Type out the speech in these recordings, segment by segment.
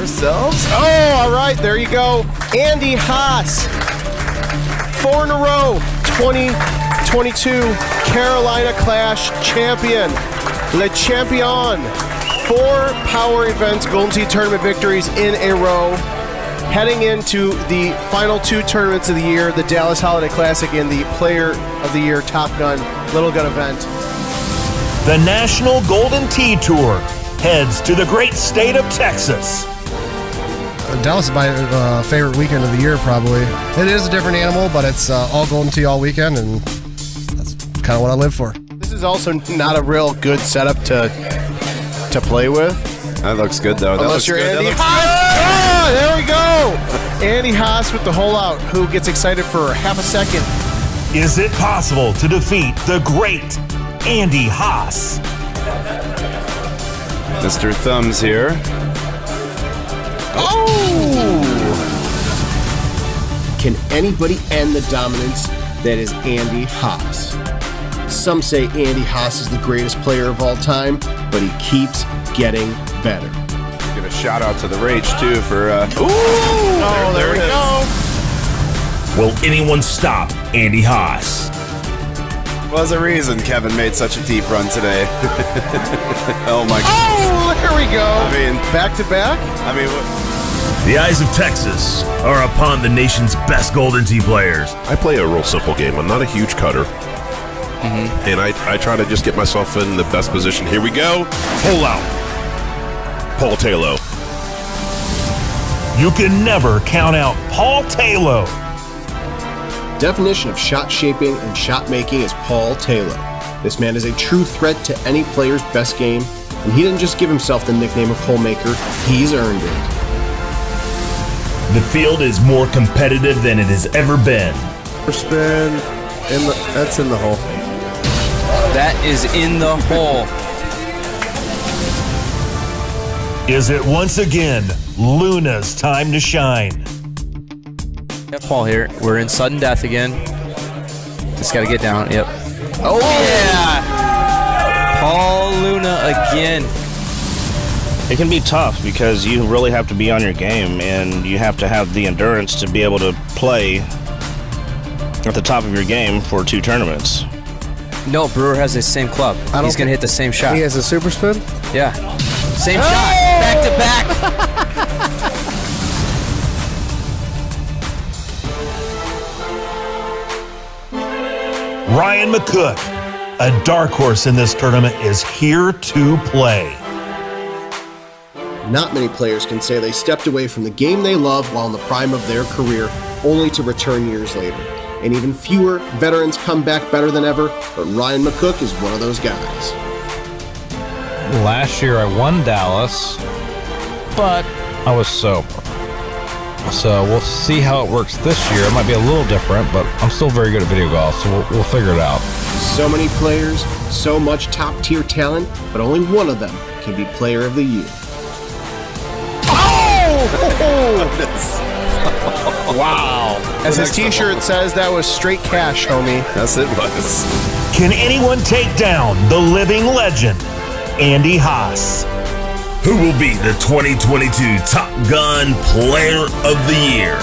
ourselves. Oh, all right, there you go. Andy Haas, 4 in a row, 2022 Carolina Clash champion. Le Champion. 4 Power Events Golden Tee Tournament victories in a row. Heading into the final 2 tournaments of the year, the Dallas Holiday Classic and the Player of the Year Top Gun Little Gun event. The National Golden Tee Tour heads to the great state of Texas. Dallas is my favorite weekend of the year, probably. It is a different animal, but it's all Golden Tee all weekend, and that's kind of what I live for. This is also not a real good setup to play with. That looks good, though. Unless you're Andy Haas. Oh, there we go. Andy Haas with the holdout, who gets excited for half a second. Is it possible to defeat the great Andy Haas? Mr. Thumbs here. Oh! Can anybody end the dominance that is Andy Haas? Some say Andy Haas is the greatest player of all time, but he keeps getting better. Give a shout out to the Rage, too, for... there we go. Will anyone stop Andy Haas? Was a reason Kevin made such a deep run today. Oh, my God. Oh, there we go. I mean... Back to back? I mean... The eyes of Texas are upon the nation's best Golden Tee players. I play a real simple game. I'm not a huge cutter. And I try to just get myself in the best position. Here we go. Pull out. Paul Taylor. You can never count out Paul Taylor. Definition of shot shaping and shot making is Paul Taylor. This man is a true threat to any player's best game, and he didn't just give himself the nickname of Holemaker, he's earned it. The field is more competitive than it has ever been. First spin, that's in the hole. That is in the hole. Is it once again Luna's time to shine? Paul here. We're in sudden death again. Just got to get down. Yep. Oh, yeah. Paul Luna again. It can be tough because you really have to be on your game and you have to have the endurance to be able to play at the top of your game for 2 tournaments. No, Brewer has the same club. He's going to hit the same shot. He has a super spin? Yeah. Same shot. Back to back. Ryan McCook, a dark horse in this tournament, is here to play. Not many players can say they stepped away from the game they love while in the prime of their career, only to return years later. And even fewer veterans come back better than ever, but Ryan McCook is one of those guys. Last year I won Dallas, but I was sober. So we'll see how it works this year. It might be a little different, but I'm still very good at video golf, so we'll figure it out. So many players, so much top-tier talent, but only one of them can be Player of the Year. Wow. As his t-shirt says, that was straight cash, homie. Yes, it was. Can anyone take down the living legend, Andy Haas? Who will be the 2022 Top Gun Player of the Year?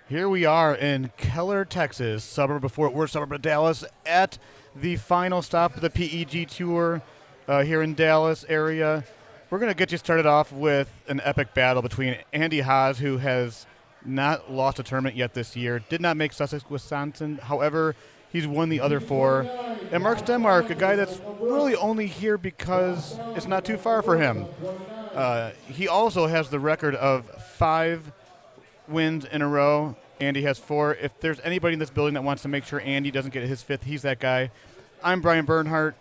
Here we are in Keller, Texas, suburb of Fort Worth, suburb of Dallas, at the final stop of the PEG Tour here in Dallas area. We're going to get you started off with an epic battle between Andy Haas, who has not lost a tournament yet this year, did not make Sussex, Wisconsin. However, he's won the other 4. And Mark Stenmark, a guy that's really only here because it's not too far for him. He also has the record of 5 wins in a row. Andy has 4. If there's anybody in this building that wants to make sure Andy doesn't get his 5th, he's that guy. I'm Brian Bernhardt.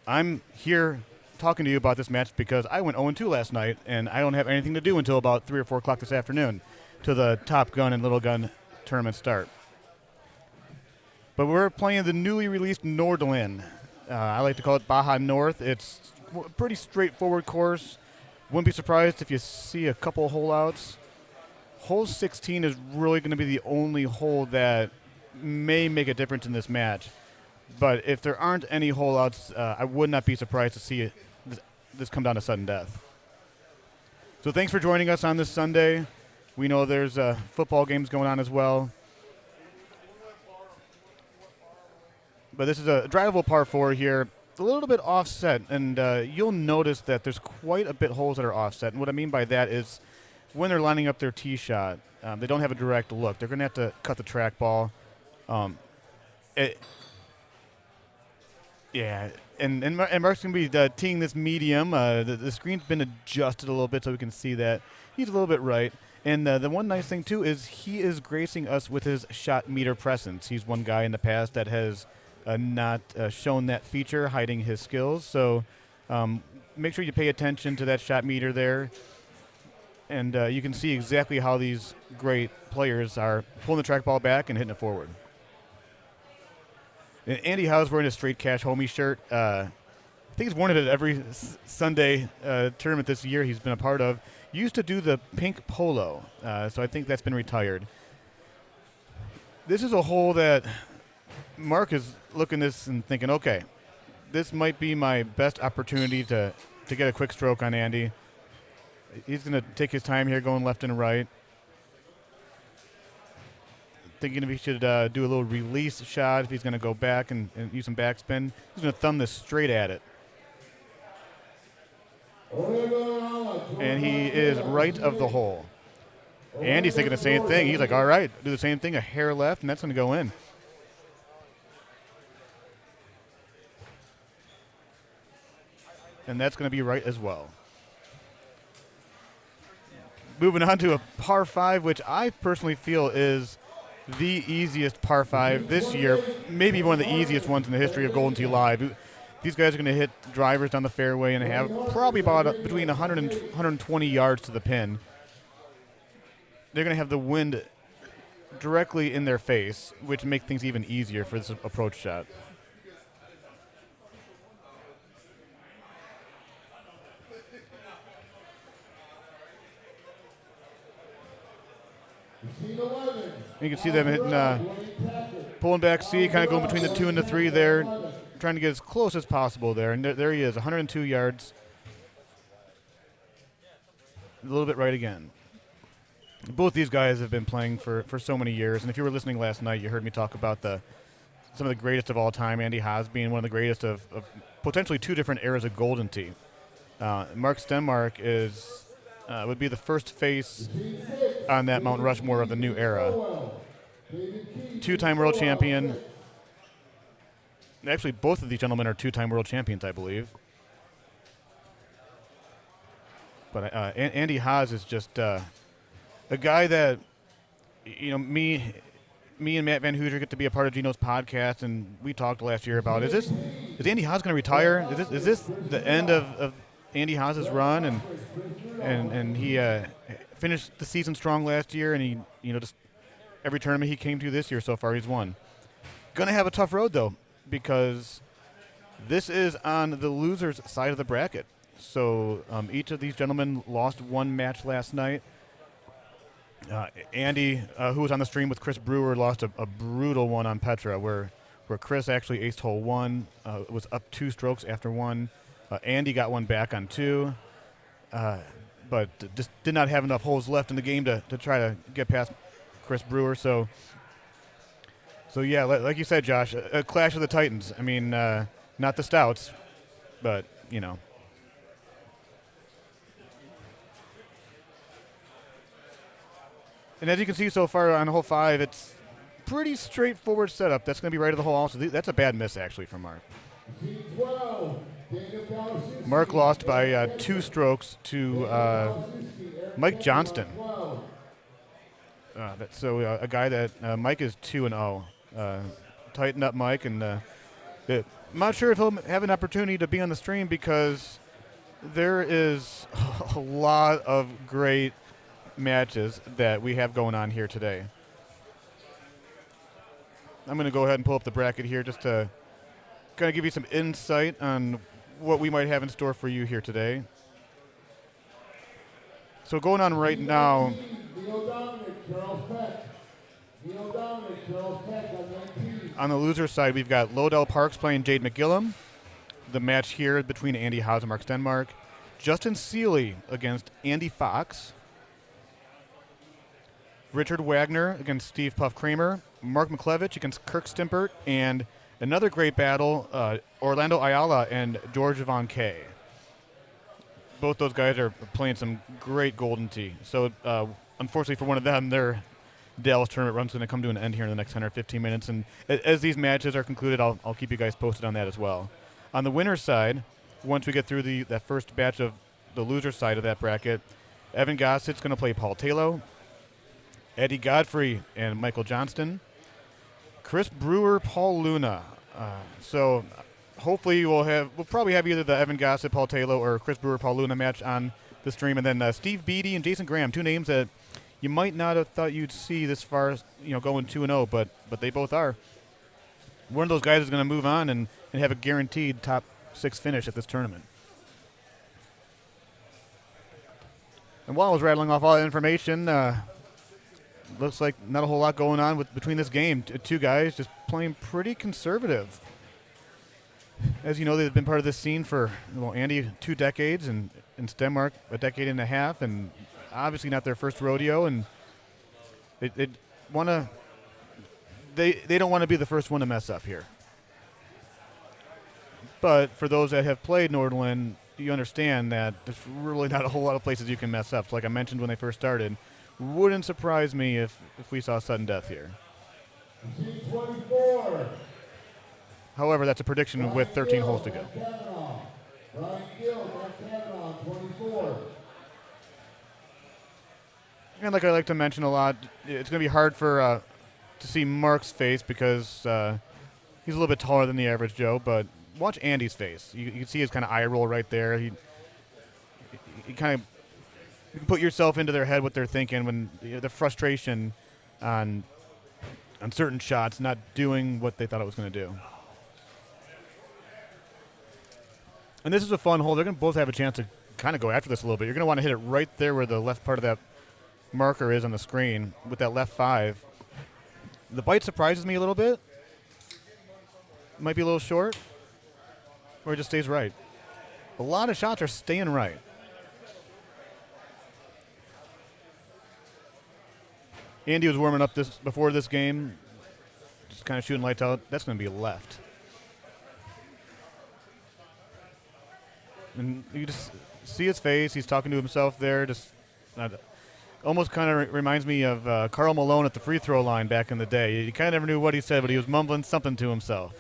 I'm here talking to you about this match because I went 0-2 last night, and I don't have anything to do until about 3 or 4 o'clock this afternoon till the Top Gun and Little Gun tournament start. But we're playing the newly released Nordlin. I like to call it Baja North. It's a pretty straightforward course. Wouldn't be surprised if you see a couple holeouts. Hole 16 is really going to be the only hole that may make a difference in this match. But if there aren't any holeouts, I would not be surprised to see this come down to sudden death. So thanks for joining us on this Sunday. We know there's football games going on as well. But this is a drivable par 4 here. A little bit offset, and you'll notice that there's quite a bit holes that are offset. And what I mean by that is when they're lining up their tee shot, they don't have a direct look. They're going to have to cut the trackball. And Mark's going to be teeing this medium. The screen's been adjusted a little bit so we can see that. He's a little bit right. And the one nice thing, too, is he is gracing us with his shot meter presence. He's one guy in the past that has not shown that feature, hiding his skills. So make sure you pay attention to that shot meter there. And you can see exactly how these great players are pulling the trackball back and hitting it forward. And Andy Haas wearing a Straight Cash Homie shirt. I think he's worn it at every Sunday tournament this year he's been a part of. Used to do the pink polo, so I think that's been retired. This is a hole that Mark is looking at this and thinking, okay, this might be my best opportunity to get a quick stroke on Andy. He's going to take his time here going left and right. Thinking if he should do a little release shot, if he's going to go back and use some backspin. He's going to thumb this straight at it. And he is right of the hole. Andy's thinking the same thing. He's like, all right, do the same thing, a hair left, and that's going to go in. And that's going to be right as well. Moving on to a par 5, which I personally feel is the easiest par 5 this year, maybe one of the easiest ones in the history of Golden Tee Live. These guys are going to hit drivers down the fairway and have probably about between 100 and 120 yards to the pin. They're going to have the wind directly in their face, which makes things even easier for this approach shot. You can see them hitting, pulling back C, kind of going between the 2 and the 3 there, trying to get as close as possible there. And there he is, 102 yards. A little bit right again. Both these guys have been playing for so many years. And if you were listening last night, you heard me talk about some of the greatest of all time, Andy Haas being one of the greatest of potentially 2 different eras of Golden Tee. Mark Stenmark would be the first face on that Mount Rushmore of the new era. 2-time world champion. Actually, both of these gentlemen are 2-time world champions, I believe. But Andy Haas is just a guy that, me and Matt Van Hoosier get to be a part of Gino's podcast, and we talked last year about, is Andy Haas going to retire? Is this the end of Andy Haas's run? And he finished the season strong last year, and he, just every tournament he came to this year so far, he's won. Going to have a tough road, though, because this is on the loser's side of the bracket. So each of these gentlemen lost one match last night. Andy, who was on the stream with Chris Brewer, lost a brutal one on Petra, where Chris actually aced hole 1, was up 2 strokes after 1. Andy got one back on 2. But just did not have enough holes left in the game to try to get past Chris Brewer. So yeah, like you said, Josh, a clash of the Titans. I mean, not the Stouts, but, And as you can see so far on hole 5, it's pretty straightforward setup. That's going to be right of the hole also. That's a bad miss, actually, from Mark. Mark lost by 2 strokes to Mike Johnston. A guy that Mike is 2-0. Tighten up, Mike, and I'm not sure if he'll have an opportunity to be on the stream because there is a lot of great matches that we have going on here today. I'm going to go ahead and pull up the bracket here just to kind of give you some insight on what we might have in store for you here today. So going on right now, On the loser side, we've got Lodell Parks playing Jade McGillum. The match here between Andy Haas and Mark Stenmark. Justin Seeley against Andy Fox. Richard Wagner against Steve Puff Kramer. Mark McClevich against Kirk Stimpert. And another great battle, Orlando Ayala and George Von Kay. Both those guys are playing some great Golden Tee. So, unfortunately for one of them, their Dallas tournament run's going to come to an end here in the next 10 or 15 minutes. And as these matches are concluded, I'll keep you guys posted on that as well. On the winner's side, once we get through that first batch of the loser side of that bracket, Evan Gossett's going to play Paul Taylor, Eddie Godfrey and Michael Johnston, Chris Brewer, Paul Luna. So hopefully we'll probably have either the Evan Gossett, Paul Taylor, or Chris Brewer, Paul Luna match on the stream, and then Steve Beatty and Jason Graham, two names that you might not have thought you'd see this far, going 2-0, but they both are. One of those guys is going to move on and have a guaranteed top 6 finish at this tournament. And while I was rattling off all that information, looks like not a whole lot going on between this game. Two guys just playing pretty conservative. As you know, they've been part of this scene for Andy 2 decades, and Stenmark a decade and a half, and obviously not their first rodeo. And they don't want to be the first one to mess up here. But for those that have played Nordland, you understand that there's really not a whole lot of places you can mess up. So like I mentioned when they first started, wouldn't surprise me if we saw sudden death here. However, that's a prediction with 13 holes to go. And like I like to mention a lot, it's going to be hard for to see Mark's face because he's a little bit taller than the average Joe, but watch Andy's face. You can see his kind of eye roll right there. He kind of, you can put yourself into their head what they're thinking when the frustration on certain shots, not doing what they thought it was going to do. And this is a fun hole. They're going to both have a chance to kind of go after this a little bit. You're going to want to hit it right there where the left part of that marker is on the screen with that left 5. The bite surprises me a little bit. Might be a little short. Or it just stays right. A lot of shots are staying right. Andy was warming up before this game, just kind of shooting lights out. That's going to be left. And you just see his face. He's talking to himself there. Just almost kind of reminds me of Karl Malone at the free throw line back in the day. You kind of never knew what he said, but he was mumbling something to himself.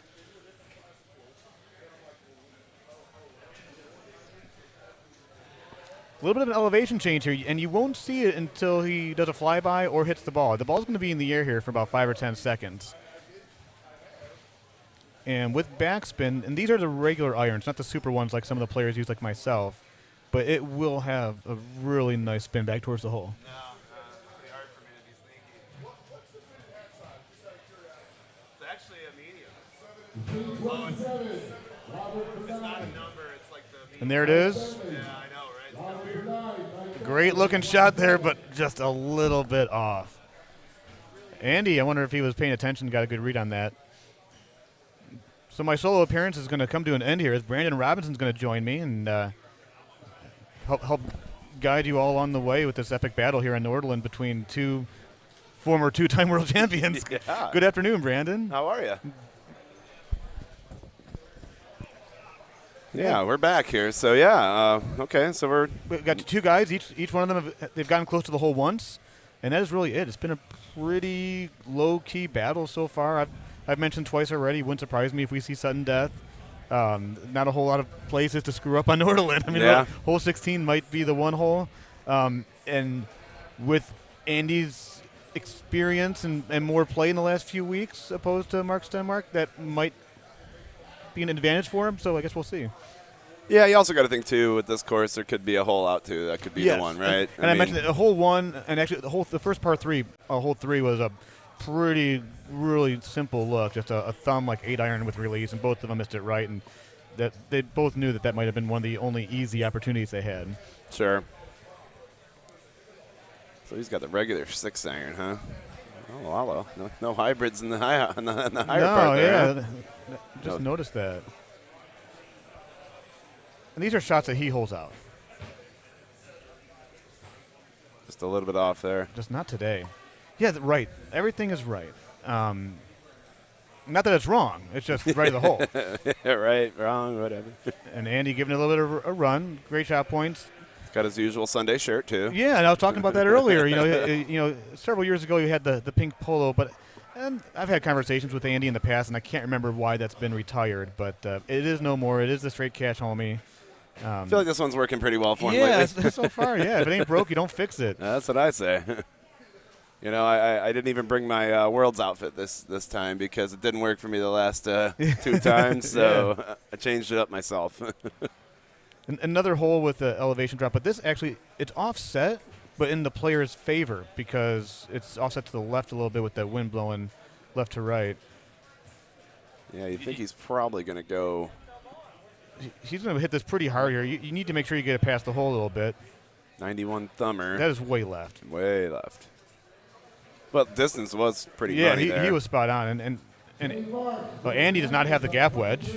A little bit of an elevation change here, and you won't see it until he does a flyby or hits the ball. The ball's going to be in the air here for about 5 or 10 seconds. And with backspin, and these are the regular irons, not the super ones like some of the players use like myself, but it will have a really nice spin back towards the hole. Pretty hard for me to be sneaky. It's actually a medium. It's not a number, it's like the medium. And there it is. Yeah, I know, right? Isn't that weird? Great looking shot there, but just a little bit off. Andy, I wonder if he was paying attention, got a good read on that. So my solo appearance is going to come to an end here as Brandon Robinson's going to join me and help guide you all along the way with this epic battle here in Nordland between two former 2-time world champions. Yeah. Good afternoon, Brandon. How are you? Yeah, we're back here. So, okay. So we've got 2 guys. Each one of them, they've gotten close to the hole once, and that is really it. It's been a pretty low-key battle so far. I've mentioned twice already. Wouldn't surprise me if we see sudden death. Not a whole lot of places to screw up on Nordland. I mean, hole 16 might be the one hole. And with Andy's experience and more play in the last few weeks opposed to Mark Stenmark, that might be an advantage for him. So I guess we'll see. Yeah, you also got to think, too, with this course, there could be a hole out, too. That could be the one, right? And I mentioned that hole 1, and actually the first par 3, hole 3 was a pretty, really simple look, just a thumb like 8-iron with release, and both of them missed it right, and that they both knew that might have been one of the only easy opportunities they had. Sure. So he's got the regular 6-iron, huh? Wow, no hybrids in the higher part there. there. Just noticed that. And these are shots that he holds out. Just a little bit off there. Just not today. Yeah, right. Everything is right. Not that it's wrong. It's just right of the hole. Right, wrong, whatever. And Andy giving it a little bit of a run. Great shot points. He's got his usual Sunday shirt too. Yeah, and I was talking about that earlier. Several years ago you had the pink polo, and I've had conversations with Andy in the past, and I can't remember why that's been retired. But it is no more. It is the straight cash homie. I feel like this one's working pretty well for him lately. Yeah, so far, yeah. If it ain't broke, you don't fix it. That's what I say. I didn't even bring my Worlds outfit this time because it didn't work for me the last 2 times, so I changed it up myself. Another hole with the elevation drop, but this actually, it's offset, but in the player's favor because it's offset to the left a little bit with that wind blowing left to right. Yeah, you think he's probably going to go. He's going to hit this pretty hard here. You need to make sure you get it past the hole a little bit. 91 thumber. That is way left. Way left. But distance was pretty muddy there. He was spot on. And Andy does not have the gap wedge.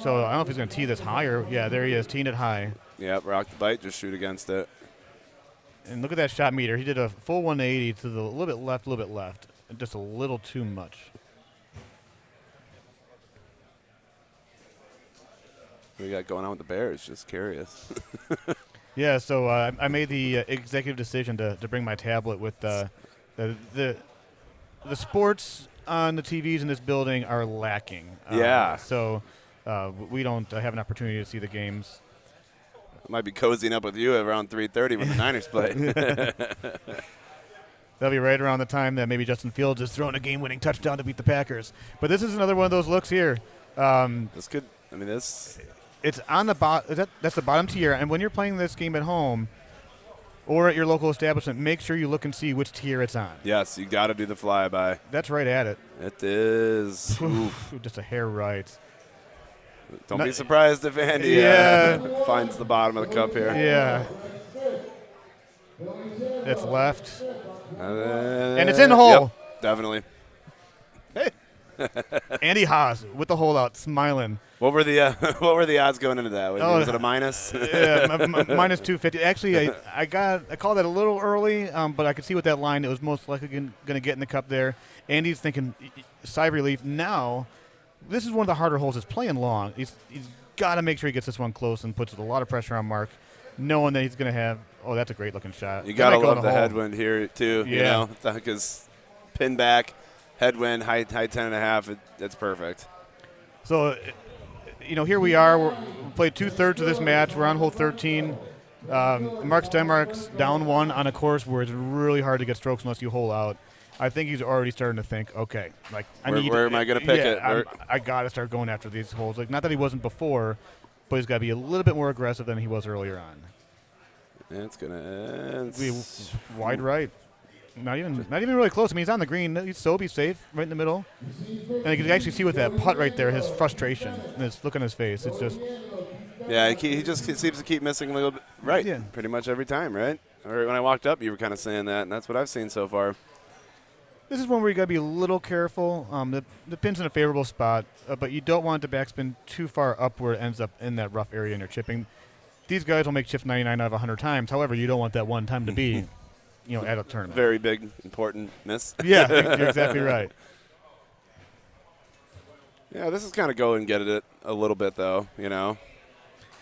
So I don't know if he's going to tee this higher. Yeah, there he is, teeing it high. Yep, rock the bite, just shoot against it. And look at that shot meter. He did a full 180 to the little bit left. Just a little too much. What do you got going on with the Bears? Just curious. Yeah, so I made the executive decision to bring my tablet with the sports on the TVs in this building are lacking. Yeah. So we don't have an opportunity to see the games. I might be cozying up with you around 3:30 when the Niners play. That'll be right around the time that maybe Justin Fields is throwing a game-winning touchdown to beat the Packers. But this is another one of those looks here. This could. I mean, this. It's on the bottom. That's the bottom tier. And when you're playing this game at home or at your local establishment, make sure you look and see which tier it's on. Yes, you got to do the flyby. That's right at it. It is. Oof, just a hair right. Don't be surprised if Andy finds the bottom of the cup here. Yeah. It's left. And it's in the hole. Yep, definitely. Hey. Andy Haas with the hole out, smiling. What were the odds going into that? Was it a minus? Yeah, minus 250. Actually, I called that a little early, but I could see with that line it was most likely going to get in the cup there. Andy's thinking sigh of relief. Now, this is one of the harder holes. It's playing long. He's got to make sure he gets this one close and puts a lot of pressure on Mark, knowing that he's going to have. Oh, that's a great looking shot. You got to love the headwind here too. Yeah, because pin back, headwind, high 10.5. That's perfect. So. Here we are. We played 2/3 of this match. We're on hole 13. Mark Stenmark's down 1 on a course where it's really hard to get strokes unless you hole out. I think he's already starting to think, okay, like where am I going to pick it? I got to start going after these holes. Like, not that he wasn't before, but he's got to be a little bit more aggressive than he was earlier on. It's gonna be wide right. Not even really close. I mean, he's on the green. He's safe, right in the middle. And you can actually see with that putt right there, his frustration and his look on his face. It's just. Yeah, he just seems to keep missing a little bit. Right. Yeah. Pretty much every time, right? Or when I walked up, you were kind of saying that, and that's what I've seen so far. This is one where you got to be a little careful. The pin's in a favorable spot, but you don't want it to backspin too far up where it ends up in that rough area and you're chipping. These guys will make chips 99 out of 100 times. However, you don't want that one time to be. At a tournament. Very big, important miss. Yeah, you're exactly right. Yeah, this is kind of go and get it a little bit, though, Yeah,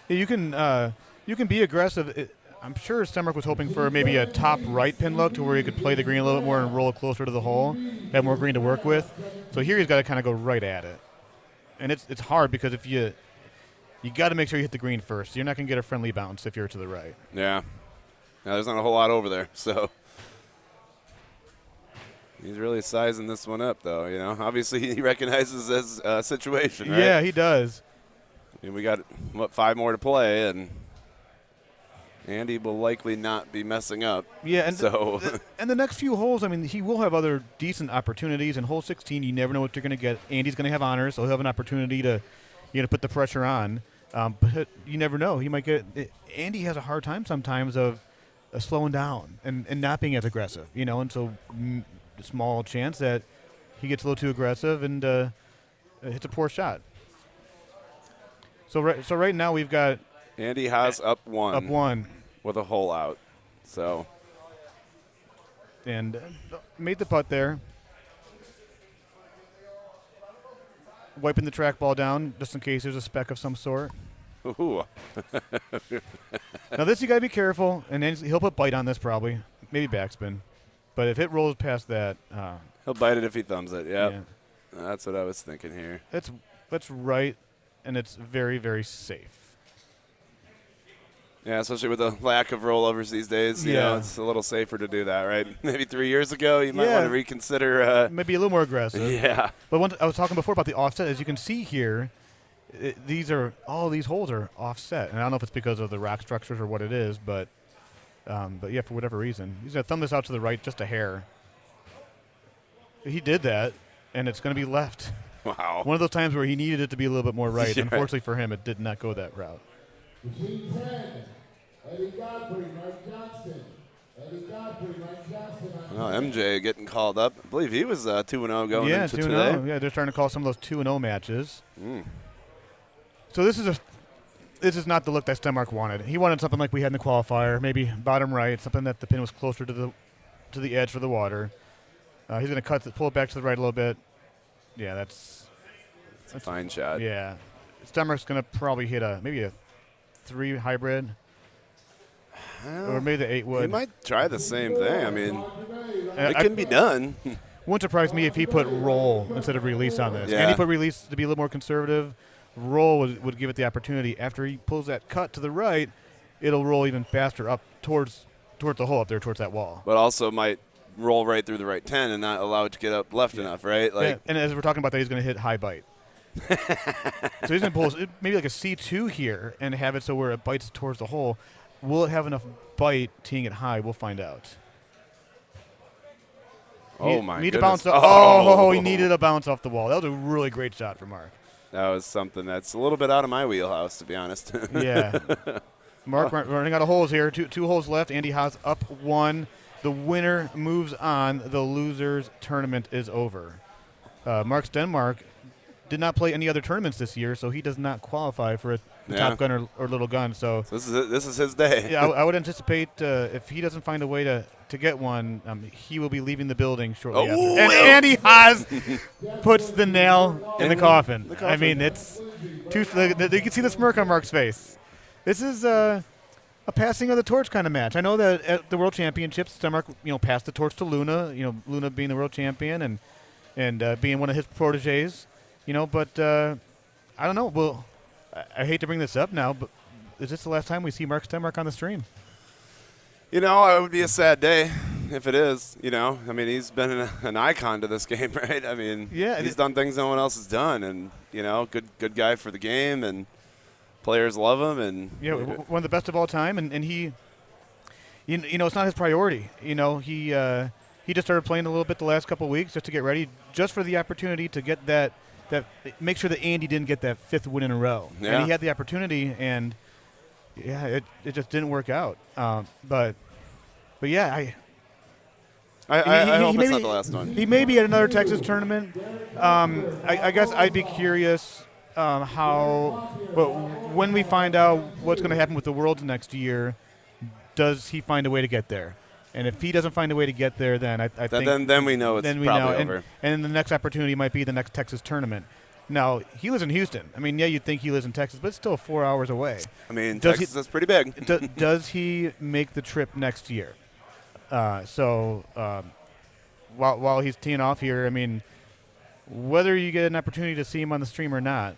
you can be aggressive. I'm sure Stenmark was hoping for maybe a top right pin look to where he could play the green a little bit more and roll closer to the hole, have more green to work with. So here he's got to kind of go right at it. And it's hard because if you got to make sure you hit the green first. You're not going to get a friendly bounce if you're to the right. Yeah. Now, there's not a whole lot over there, so he's really sizing this one up, though. Obviously he recognizes this situation, right? Yeah, he does. I mean, we got 5 more to play, and Andy will likely not be messing up. Yeah, and so and the next few holes, I mean, he will have other decent opportunities. In hole 16, you never know what you're going to get. Andy's going to have honors, so he'll have an opportunity to, put the pressure on. But you never know. He might get. Andy has a hard time sometimes of slowing down and not being as aggressive, and so small chance that he gets a little too aggressive and hits a poor shot. So right now we've got Andy Haas up 1. Up 1 with a hole out. So and made the putt there. Wiping the trackball down just in case there's a speck of some sort. Ooh. Now this you got to be careful, and then he'll put bite on this probably, maybe backspin. But if it rolls past that, he'll bite it if he thumbs it. Yep. Yeah. That's what I was thinking here. That's right, and it's very, very safe. Yeah, especially with the lack of rollovers these days. You know, it's a little safer to do that, right? Maybe 3 years ago, you might want to reconsider. Maybe a little more aggressive. Yeah. But I was talking before about the offset. As you can see here, all these holes are offset, and I don't know if it's because of the rock structures or what it is, but yeah, for whatever reason, he's gonna thumb this out to the right just a hair. He did that, and it's gonna be left. Wow. One of those times where he needed it to be a little bit more right. Yeah. Unfortunately for him, it did not go that route. Between 10, Eddie Godfrey, Mike Johnston. Eddie Godfrey, Mike Johnston. Well, MJ getting called up. I believe he was 2-0 going into 2-0. today. Yeah, they're starting to call some of those 2-0 matches. So this is not the look that Stenmark wanted. He wanted something like we had in the qualifier, maybe bottom right, something that the pin was closer to the edge for the water. He's going to pull it back to the right a little bit. Yeah, that's a fine shot. Yeah, Stenmark's going to probably hit maybe a 3 hybrid, or maybe the 8 wood. He might try the same thing. I mean, it can be done. Wouldn't surprise me if he put roll instead of release on this. Yeah. And he put release to be a little more conservative. Roll would give it the opportunity. After he pulls that cut to the right, it'll roll even faster up towards the hole up there, towards that wall. But also might roll right through the right 10 and not allow it to get up left enough, right? Like, and as we're talking about that, he's going to hit high bite. So he's going to pull maybe like a C2 here and have it so where it bites towards the hole. Will it have enough bite teeing it high? We'll find out. Oh, my need goodness. To bounce off. He needed a bounce off the wall. That was a really great shot from Mark. That was something that's a little bit out of my wheelhouse, to be honest. Yeah. Mark running out of holes here. Two holes left. Andy Haas up 1. The winner moves on. The loser's tournament is over. Mark Stenmark did not play any other tournaments this year, so he does not qualify for a Top Gun or Little Gun. So this is his day. Yeah, I would anticipate if he doesn't find a way to get one, he will be leaving the building shortly after. And Andy Haas puts the nail in the coffin. I mean, it's you can see the smirk on Mark's face. This is a passing of the torch kind of match. I know that at the World Championships, Stenmark passed the torch to Luna. Luna being the world champion and being one of his proteges. But I don't know. Well, I hate to bring this up now, but is this the last time we see Mark Stenmark on the stream? It would be a sad day if it is. I mean, he's been an icon to this game, right? I mean, he's done things no one else has done, and good guy for the game, and players love him, and one of the best of all time, and he, it's not his priority. He just started playing a little bit the last couple of weeks just to get ready, just for the opportunity to get that make sure that Andy didn't get that 5th win in a row. Yeah. And he had the opportunity, and it just didn't work out. But yeah, I hope it's not the last one. He may be at another Texas tournament. I guess I'd be curious when we find out what's going to happen with the Worlds next year, does he find a way to get there? And if he doesn't find a way to get there, then I think then we know it's probably over. And the next opportunity might be the next Texas tournament. Now, he lives in Houston. I mean, you'd think he lives in Texas, but it's still 4 hours away. I mean, Texas is pretty big. Does he make the trip next year? While he's teeing off here, I mean, whether you get an opportunity to see him on the stream or not,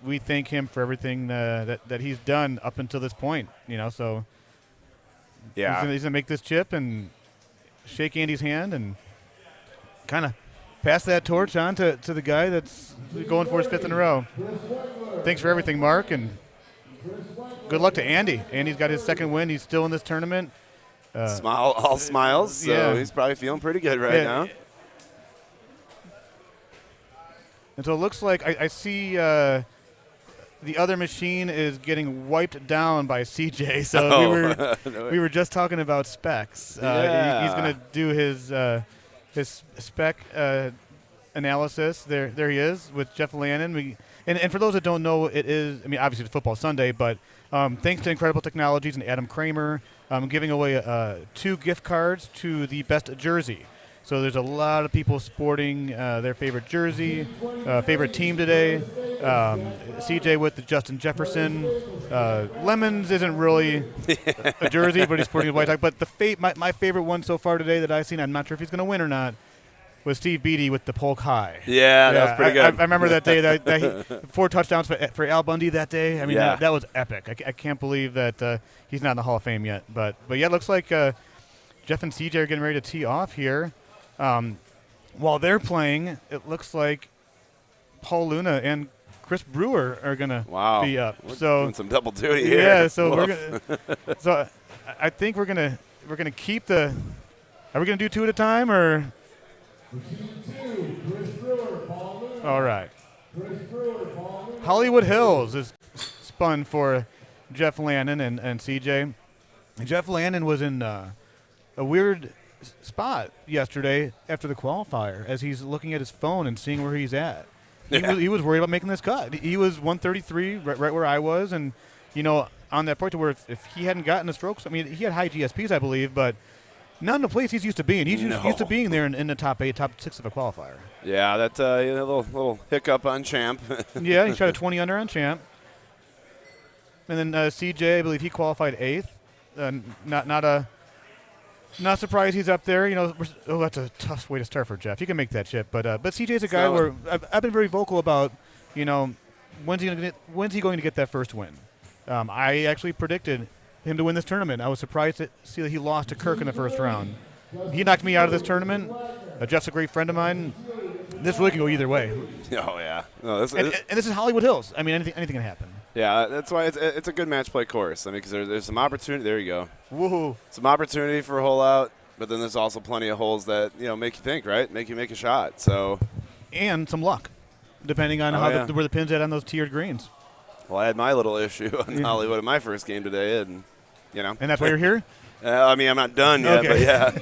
we thank him for everything that he's done up until this point. So. Yeah, he's gonna make this chip and shake Andy's hand and kind of pass that torch on to the guy that's going for his 5th in a row. Thanks for everything, Mark, and good luck to Andy. Andy's got his 2nd win. He's still in this tournament. All smiles, so he's probably feeling pretty good right now. And so it looks like I see the other machine is getting wiped down by CJ. So we were just talking about specs. He's going to do his spec analysis. There he is with Jeff Lannon. And for those that don't know, it is, I mean, obviously it's Football Sunday, but thanks to Incredible Technologies and Adam Kramer, giving away 2 gift cards to the best jersey. So there's a lot of people sporting their favorite jersey, favorite team today. CJ with the Justin Jefferson. Lemons isn't really a jersey, but he's sporting a White Sox. But my favorite one so far today that I've seen, I'm not sure if he's going to win or not, was Steve Beatty with the Polk High. Yeah, that was pretty good. I remember that day, that 4 touchdowns for Al Bundy that day. I mean, that was epic. I can't believe that he's not in the Hall of Fame yet. But yeah, it looks like Jeff and CJ are getting ready to tee off here. While they're playing, it looks like Paul Luna and Chris Brewer are gonna be up. We're so doing some double duty here. Yeah, so we're gonna. So I think we're gonna keep the. Are we gonna do 2 at a time or? All right. Hollywood Hills is spun for Jeff Lannon and CJ. Jeff Lannon was in a weird spot yesterday after the qualifier as he's looking at his phone and seeing where he's at. He was worried about making this cut. He was 133, right where I was, and on that point to where if he hadn't gotten a stroke, I mean, he had high GSPs, I believe, but not in the place he's used to being. He's used to being there in the top 8, top 6 of a qualifier. Yeah, that little hiccup on Champ. Yeah, he shot a 20 under on Champ. And then CJ, I believe he qualified 8th. Not surprised he's up there. That's a tough way to start for Jeff. He can make that chip, but CJ's a guy where I've been very vocal about. When's he going to get that first win? I actually predicted him to win this tournament. I was surprised to see that he lost to Kirk in the first round. He knocked me out of this tournament. Jeff's a great friend of mine. This really can go either way. Oh yeah, no, this is Hollywood Hills. I mean, anything can happen. Yeah, that's why it's a good match play course. I mean, because there's some opportunity. There you go. Woohoo! Some opportunity for a hole out, but then there's also plenty of holes that make you think, right? Make you make a shot. So, and some luck, depending on where the pin's at on those tiered greens. Well, I had my little issue on Hollywood in my first game today, and And that's why you're here? I mean, I'm not done yet, but yeah.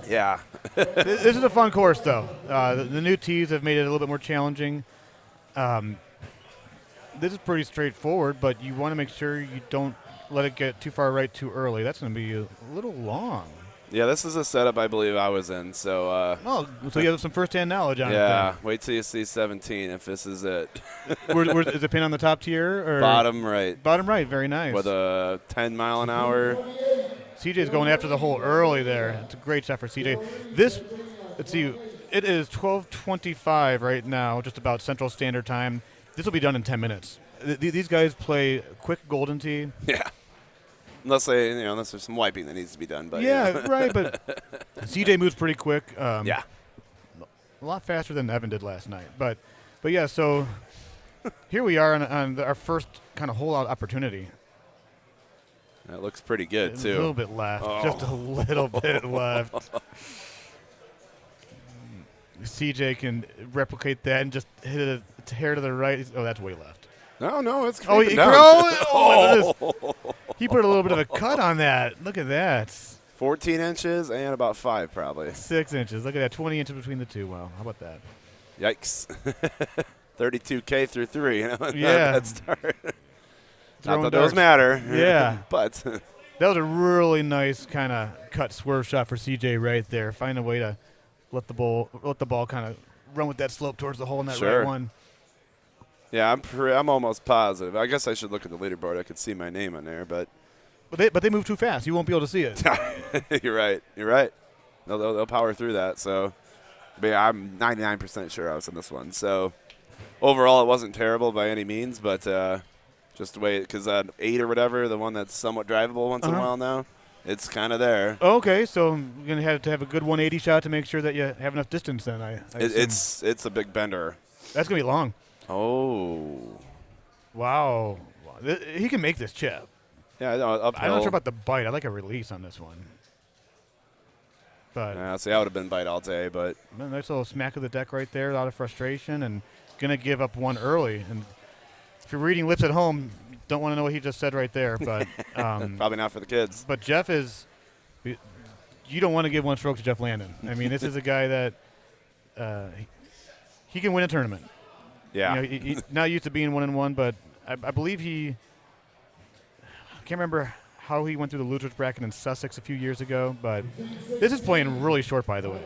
Yeah. This is a fun course, though. The new tees have made it a little bit more challenging. This is pretty straightforward, but you want to make sure you don't let it get too far right too early. That's going to be a little long. Yeah, this is a setup I believe I was in. So. So you have some first-hand knowledge on it. Yeah. Wait till you see 17 if this is it. Is the pin on the top tier or bottom right? Bottom right. Very nice. With a 10 mile an hour. CJ's going after the hole early there. It's a great shot for CJ. Let's see. It is 12:25 right now, just about Central Standard Time. This will be done in 10 minutes. These guys play quick golden tee. Yeah. Unless there's some wiping that needs to be done. But right. But CJ moves pretty quick. Yeah. A lot faster than Evan did last night. But yeah, so here we are on our first kind of hole-out opportunity. That looks pretty good, too. A little bit left. Just a little bit left. CJ can replicate that and just hit it a hair to the right. Oh, that's way left. No, it's down. He put a little bit of a cut on that. Look at that. 14 inches and about 5 probably. 6 inches. Look at that. 20 inches between the two. Wow. How about that? Yikes. 32K through 3. Yeah. That start. Not that those matter. Yeah. But that was a really nice kind of cut swerve shot for CJ right there. Find a way to let the ball kind of run with that slope towards the hole in that right one. Yeah, I'm almost positive. I guess I should look at the leaderboard. I could see my name on there, but they move too fast. You won't be able to see it. You're right. They'll power through that. So, but yeah, I'm 99% sure I was in this one. So, overall, it wasn't terrible by any means, but just the way, because 8 or whatever, the one that's somewhat drivable once in a while now, it's kind of there. Okay, so you're gonna have to have a good 180 shot to make sure that you have enough distance. Then it's a big bender. That's gonna be long. Oh. Wow. He can make this chip. Yeah, uphill. I'm not sure about the bite. I like a release on this one. But see, I would have been bite all day, but a nice little smack of the deck right there, a lot of frustration, and going to give up one early. And if you're reading lips at home, don't want to know what he just said right there. But probably not for the kids. But Jeff is – you don't want to give one stroke to Jeff Lannon. I mean, this is a guy that he can win a tournament. Yeah. He's not used to being 1-1, but I believe I can't remember how he went through the losers bracket in Sussex a few years ago, but this is playing really short, by the way.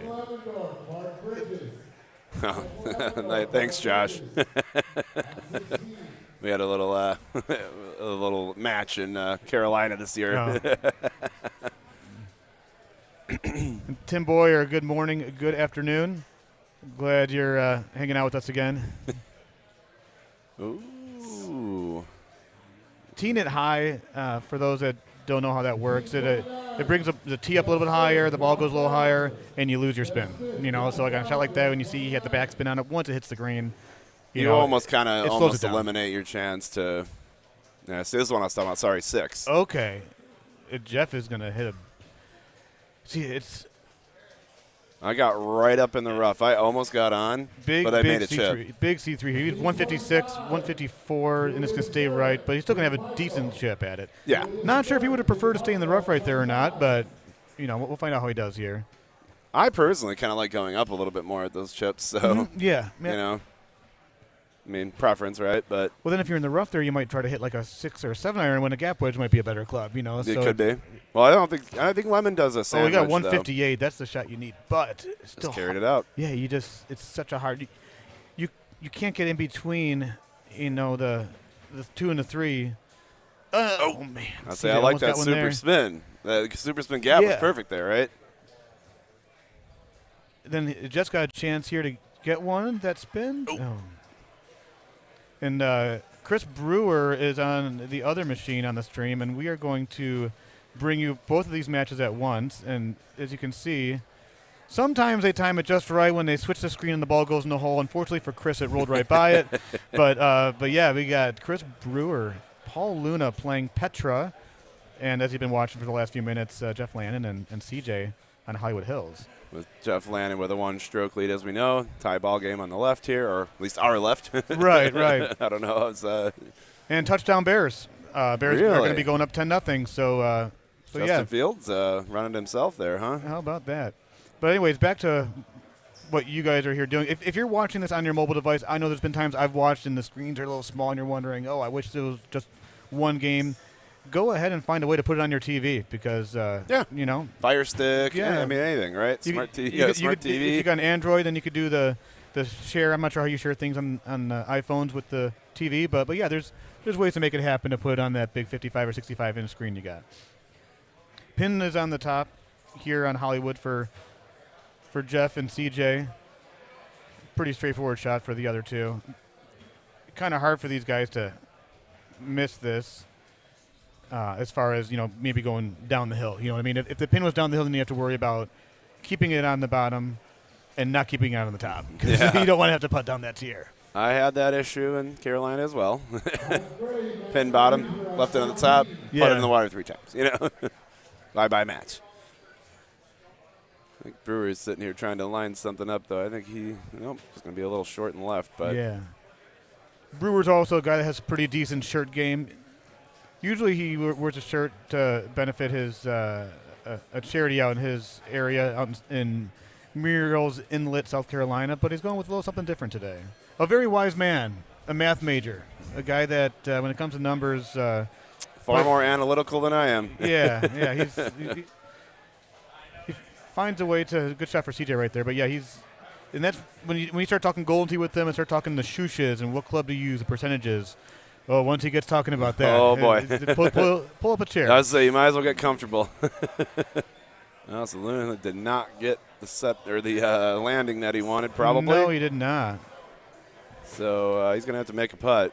Oh, thanks, Josh. We had a little match in Carolina this year. Oh. Tim Boyer, good morning, good afternoon. Glad you're hanging out with us again. Ooh. Teeing it high, for those that don't know how that works, it brings the tee up a little bit higher, the ball goes a little higher, and you lose your spin. So like on a shot like that, when you see you hit the backspin on it, once it hits the green, you almost kind of eliminate your chance to. Yeah, see, this is one I was talking about. Sorry, 6. Okay, Jeff is gonna hit a. See, it's. I got right up in the rough. I almost got on, but I made a chip. Big C3. He's 156, 154, and it's going to stay right, but he's still going to have a decent chip at it. Yeah. Not sure if he would have preferred to stay in the rough right there or not, but, we'll find out how he does here. I personally kind of like going up a little bit more at those chips, so. Yeah. Preference, right? But well, then if you're in the rough there, you might try to hit like a 6 or a 7 iron when a gap wedge might be a better club, It so could be. Well, I think Lemon does a sandwich. Oh, we got 158. Though. That's the shot you need, but still just carried it out. Yeah, it's such a hard. You can't get in between, the 2 and the 3. Oh man! I'll say I like that super spin. The super spin gap was perfect there, right? Then Jeff's got a chance here to get one that spin. Oh. And Chris Brewer is on the other machine on the stream, and we are going to bring you both of these matches at once. And as you can see, sometimes they time it just right when they switch the screen and the ball goes in the hole. Unfortunately for Chris, it rolled right by it. But yeah, we got Chris Brewer, Paul Luna playing Petra, and as you've been watching for the last few minutes, Jeff Lannon and CJ on Hollywood Hills. With Jeff Lannon with a 1-stroke lead, as we know. Tie ball game on the left here, or at least our left. Right. I don't know. And touchdown Bears. Bears are going to be going up 10-0. So Justin Fields running himself there, huh? How about that? But anyways, back to what you guys are here doing. If you're watching this on your mobile device, I know there's been times I've watched and the screens are a little small and you're wondering, I wish it was just one game. Go ahead and find a way to put it on your TV because, Fire Stick, anything, right? Smart TV. If you got an Android, then you could do the share. I'm not sure how you share things on iPhones with the TV, but yeah, there's ways to make it happen to put on that big 55 or 65-inch screen you got. Pin is on the top here on Hollywood for Jeff and CJ. Pretty straightforward shot for the other two. Kind of hard for these guys to miss this. As far as, maybe going down the hill. You know what I mean? If the pin was down the hill, then you have to worry about keeping it on the bottom and not keeping it on the top. Because you don't want to have to putt down that tier. I had that issue in Carolina as well. Pin bottom, left it on the top, put it in the water 3 times. Bye-bye match. I think Brewer is sitting here trying to line something up, though. I think he's going to be a little short and left. But yeah. Brewer's also a guy that has a pretty decent shirt game. Usually he wears a shirt to benefit his a charity out in his area out in Muriel's Inlet, South Carolina, but he's going with a little something different today. A very wise man, a math major, a guy that when it comes to numbers, far more analytical than I am. Yeah, he finds a way to good shot for CJ right there. But yeah, and that's when you start talking Golden Tee with him and start talking the shooshes and what club to use, the percentages. Oh, once he gets talking about that. Oh, boy. Pull up a chair. I was say you might as well get comfortable. So Luna did not get the set or the landing that he wanted, probably. No, he did not. So he's going to have to make a putt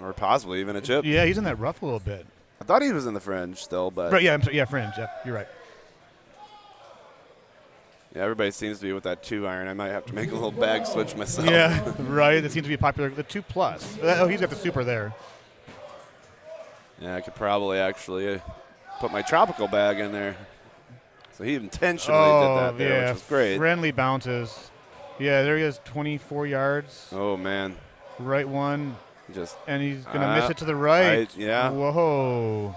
or possibly even a chip. Yeah, he's in that rough a little bit. I thought he was in the fringe still, but. Right, fringe. Yeah, you're right. Yeah, everybody seems to be with that 2-iron. I might have to make a little bag switch myself. Yeah, right. That seems to be popular. The 2+. Oh, he's got the super there. Yeah, I could probably actually put my tropical bag in there. So he intentionally did that there, which was great. Friendly bounces. Yeah, there he is, 24 yards. Oh, man. Right one. Just and he's going to miss it to the right. Yeah. Whoa.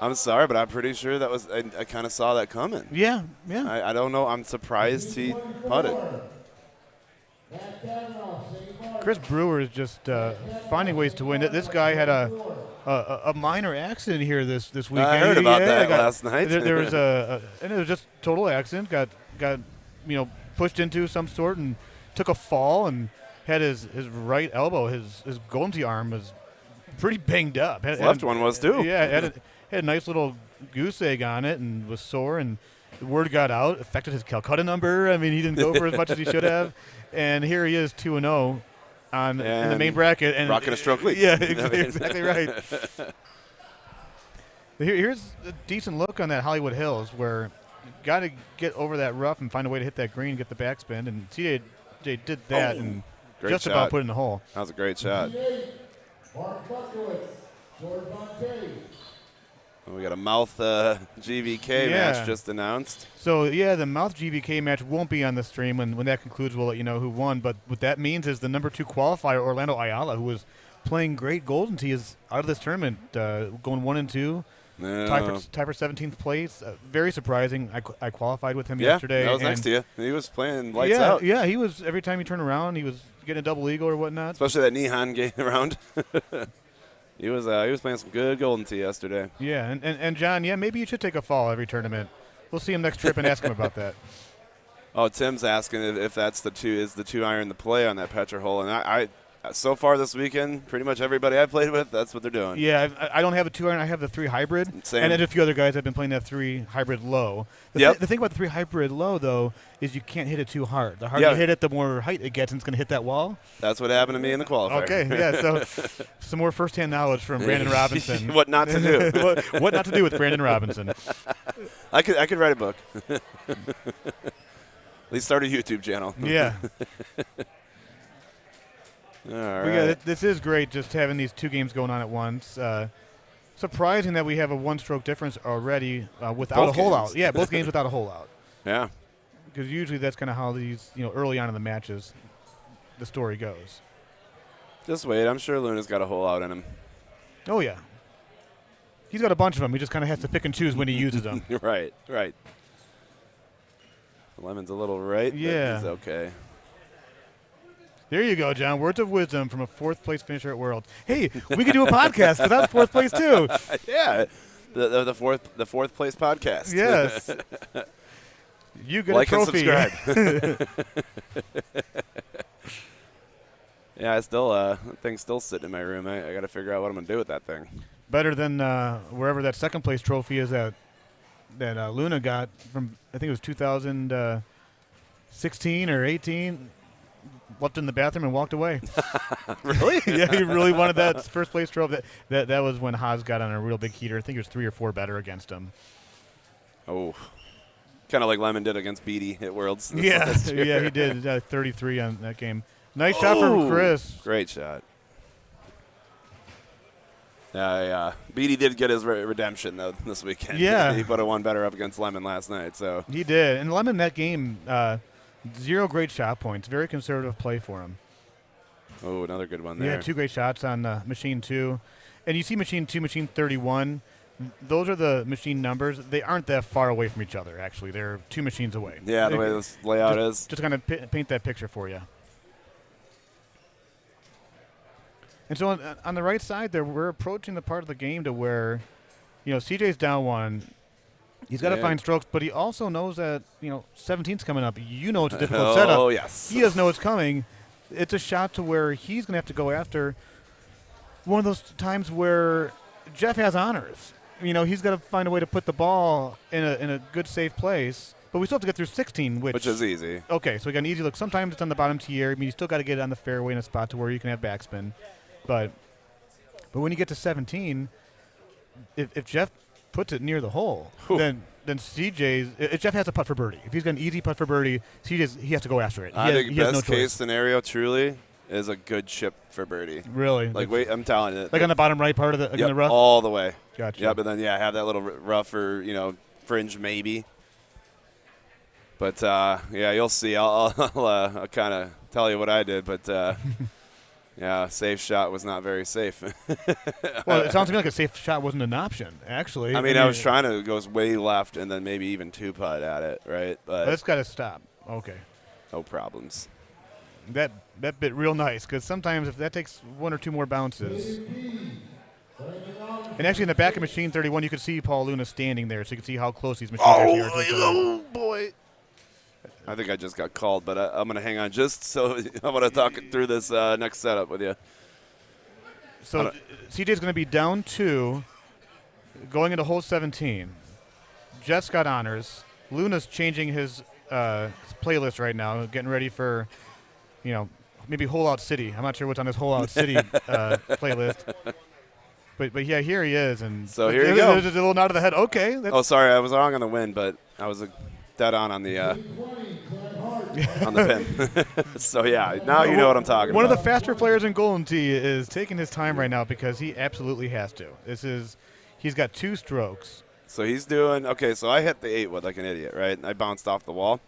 I'm sorry, but I'm pretty sure that was I kind of saw that coming. Yeah. I don't know. I'm surprised he putted. Chris Brewer is just finding ways to win. This guy had a minor accident here this weekend. I heard about that last night. There was and it was just total accident. Got pushed into some sort and took a fall and had his right elbow, his golden tee arm was pretty banged up. His left one was too. Yeah, had a nice little goose egg on it and was sore, and the word got out, affected his Calcutta number. I mean, he didn't go for as much as he should have. And here he is 2-0 in the main bracket. And rocking a stroke lead. Yeah, exactly right. Here's a decent look on that Hollywood Hills where you got to get over that rough and find a way to hit that green, get the backspin. And CJ did that and just about put it in the hole. That was a great shot. We got a mouth GVK match just announced. So, the mouth GVK match won't be on the stream. When that concludes, we'll let you know who won. But what that means is the number 2 qualifier, Orlando Ayala, who was playing great golden tee, is out of this tournament, going 1-2. No. Tie for 17th place. Very surprising. I qualified with him yesterday. That was next to you. He was playing lights out. Yeah, he was. Every time he turned around, he was getting a double eagle or whatnot. Especially that Nihon game around. He was playing some good golden tee yesterday. Yeah, and John, maybe you should take a fall every tournament. We'll see him next trip and ask him about that. Oh, Tim's asking if that's the 2 iron the play on that Petra hole, and I so far this weekend, pretty much everybody I played with, that's what they're doing. Yeah, I don't have a 2 iron. I have the 3 hybrid. Same. And then a few other guys have been playing that 3 hybrid low. The thing about the 3 hybrid low, though, is you can't hit it too hard. The harder you hit it, the more height it gets, and it's going to hit that wall. That's what happened to me in the qualifier. Okay, so some more first-hand knowledge from Brandon Robinson. What not to do. What not to do with Brandon Robinson. I could write a book. At least start a YouTube channel. Yeah. All right. This is great, just having these 2 games going on at once. Surprising that we have a 1-stroke difference already without a hole out. Yeah, both games without a hole out. Yeah. Because usually that's kind of how these, early on in the matches, the story goes. Just wait. I'm sure Luna's got a hole out in him. Oh, yeah. He's got a bunch of them. He just kind of has to pick and choose when he uses them. Right. The lemon's a little right. Yeah. But he's okay. There you go, John. Words of wisdom from a 4th place finisher at Worlds. Hey, we could do a podcast because I'm 4th place too. Yeah, the fourth place podcast. Yes. You get like a trophy. And subscribe. Yeah, I still that thing's still sitting in my room. I got to figure out what I'm gonna do with that thing. Better than wherever that 2nd place trophy is that Luna got from, I think it was 2016 or 18. Left in the bathroom and walked away. Really? Yeah, he really wanted that 1st place trophy. That was when Haas got on a real big heater. I think it was 3 or 4 better against him. Oh, kind of like Lemon did against Beatty at Worlds. Yeah, he did. 33 on that game. Nice shot from Chris. Great shot. Yeah. Beatty did get his redemption though this weekend. Yeah, he put a 1 better up against Lemon last night. So he did, and Lemon that game. 0 great shot points. Very conservative play for him. Oh, another good one there. Yeah, 2 great shots on Machine 2. And you see Machine 2, Machine 31. Those are the machine numbers. They aren't that far away from each other, actually. They're 2 machines away. Yeah, the way this layout is. Just kind of paint that picture for you. And so on the right side there, we're approaching the part of the game to where, CJ's down 1. He's got to find strokes, but he also knows that, 17's coming up. It's a difficult setup. Oh, yes. He doesn't know it's coming. It's a shot to where he's going to have to go after one of those times where Jeff has honors. He's got to find a way to put the ball in a good, safe place. But we still have to get through 16, which is easy. Okay, so we got an easy look. Sometimes it's on the bottom tier. I mean, you still got to get it on the fairway in a spot to where you can have backspin. But when you get to 17, if Jeff puts it near the hole, then CJ's. If Jeff has a putt for birdie, if he's got an easy putt for birdie, he has to go after it. I think best case scenario truly is a good chip for birdie. Really? I'm telling you. Like on the bottom right part of the in the rough? All the way. Gotcha. Yeah, but then have that little rough or fringe maybe. But you'll see. I'll kind of tell you what I did, but Yeah, safe shot was not very safe. Well, it sounds to me like a safe shot wasn't an option, actually. I mean, I was trying to go way left and then maybe even 2-putt at it, right? But that's got to stop. Okay. No problems. That bit real nice, because sometimes if that takes 1 or 2 more bounces. And actually in the back of Machine 31, you could see Paul Luna standing there, so you can see how close these machines actually are to each other. Oh, boy. I think I just got called, but I'm going to hang on just so I want to talk through this next setup with you. So CJ's going to be down 2 going into hole 17. Jeff's got honors. Luna's changing his playlist right now, getting ready for, maybe Hole Out City. I'm not sure what's on his Hole Out City playlist. But yeah, here he is. And so here you go. There's a little nod of the head. Okay. Oh, sorry, I was wrong on the wind, but I was dead on the on the pin. So, yeah, now you know what I'm talking about. One of the faster players in Golden Tee is taking his time right now because he absolutely has to. He's got 2 strokes. So he's doing – okay, so I hit the 8-wood like an idiot, right? I bounced off the wall.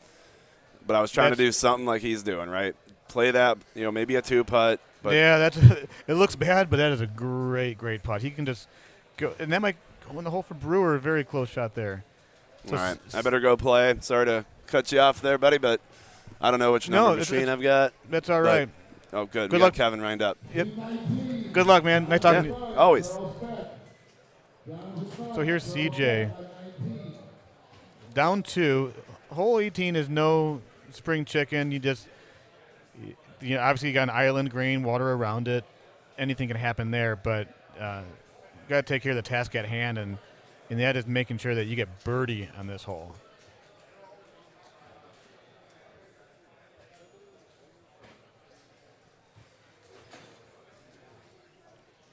But I was trying to do something like he's doing, right? Play that, maybe a 2-putt. But yeah, it looks bad, but that is a great, great putt. He can just go – and that might go in the hole for Brewer. Very close shot there. So all right, I better go play. Sorry to cut you off there, buddy, but – I don't know which number machine I've got. That's all right. Oh, good. Good we luck. Got Kevin lined up. Yep. Good luck, man. Nice talking to you. Always. So here's CJ. Down 2. Hole 18 is no spring chicken. Obviously you got an island green, water around it. Anything can happen there, but you got to take care of the task at hand, and that is making sure that you get birdie on this hole.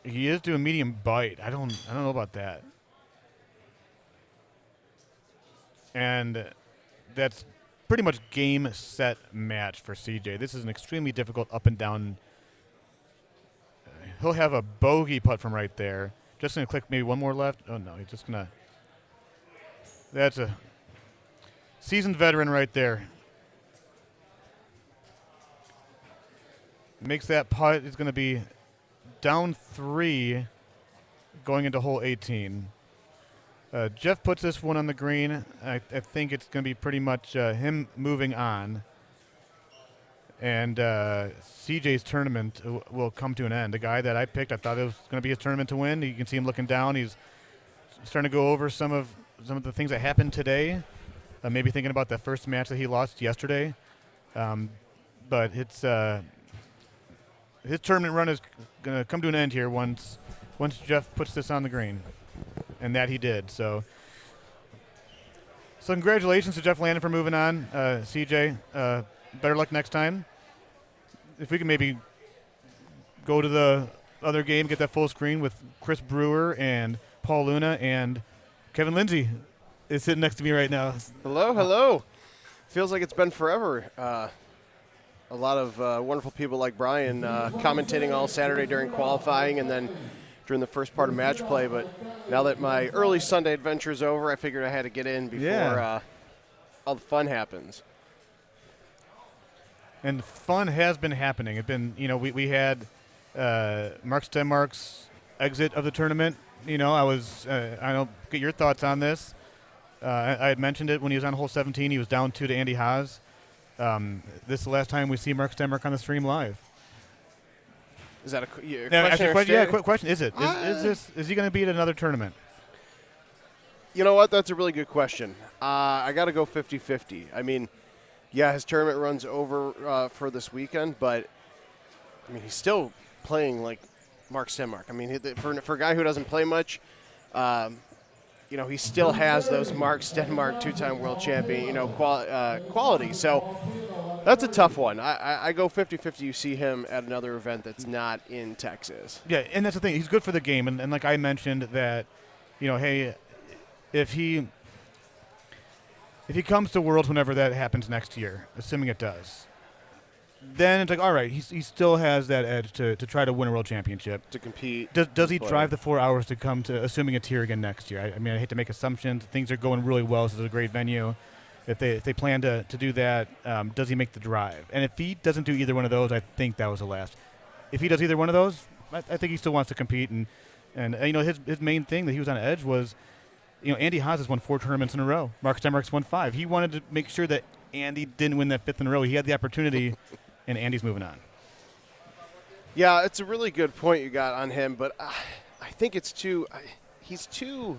He is doing medium bite. I don't know about that. And that's pretty much game, set, match for CJ. This is an extremely difficult up and down. He'll have a bogey putt from right there. Just going to click maybe one more left. Oh, no, he's just going to. That's a seasoned veteran right there. Makes that putt. It's going to be down 3 going into hole 18. Jeff puts this one on the green. I think it's going to be pretty much him moving on. And CJ's tournament will come to an end. The guy that I picked, I thought it was going to be his tournament to win. You can see him looking down. He's starting to go over some of the things that happened today. Maybe thinking about that first match that he lost yesterday. But it's his tournament run is going to come to an end here once Jeff puts this on the green, and that he did. So congratulations to Jeff Lannon for moving on. CJ, better luck next time. If we can maybe go to the other game, get that full screen with Chris Brewer and Paul Luna, and Kevin Lindsay is sitting next to me right now. Hello. Feels like it's been forever. A lot of wonderful people like Brian commentating all Saturday during qualifying and then during the first part of match play. But now that my early Sunday adventure is over, I figured I had to get in before all the fun happens. And fun has been happening. It's been, we had Mark Stenmark's exit of the tournament. I don't get your thoughts on this. I had mentioned it when he was on hole 17. He was down 2 to Andy Haas. This is the last time we see Mark Stenmark on the stream live. Is that a question? Quick question. Is it? Is he going to be at another tournament? You know what? That's a really good question. I got to go 50-50. I mean, yeah, his tournament runs over for this weekend, but I mean, he's still playing like Mark Stenmark. I mean, for a guy who doesn't play much, he still has those Mark Stenmark 2-time world champion, quality. So that's a tough one. I go 50-50. You see him at another event that's not in Texas. Yeah, and that's the thing. He's good for the game. And like I mentioned that, hey, if he comes to Worlds whenever that happens next year, assuming it does, then it's like, all right, he still has that edge to try to win a world championship. To compete. Does he drive the 4 hours to come to, assuming it's here again next year? I mean, I hate to make assumptions. Things are going really well. This is a great venue. If they plan to do that, does he make the drive? And if he doesn't do either one of those, I think that was the last. if he does either one of those, I think he still wants to compete. And his main thing that he was on edge was, Andy Haas has won 4 tournaments in a row. Marcus Demarc's won 5. He wanted to make sure that Andy didn't win that 5th in a row. He had the opportunity, and Andy's moving on. Yeah, it's a really good point you got on him, but I think it's he's too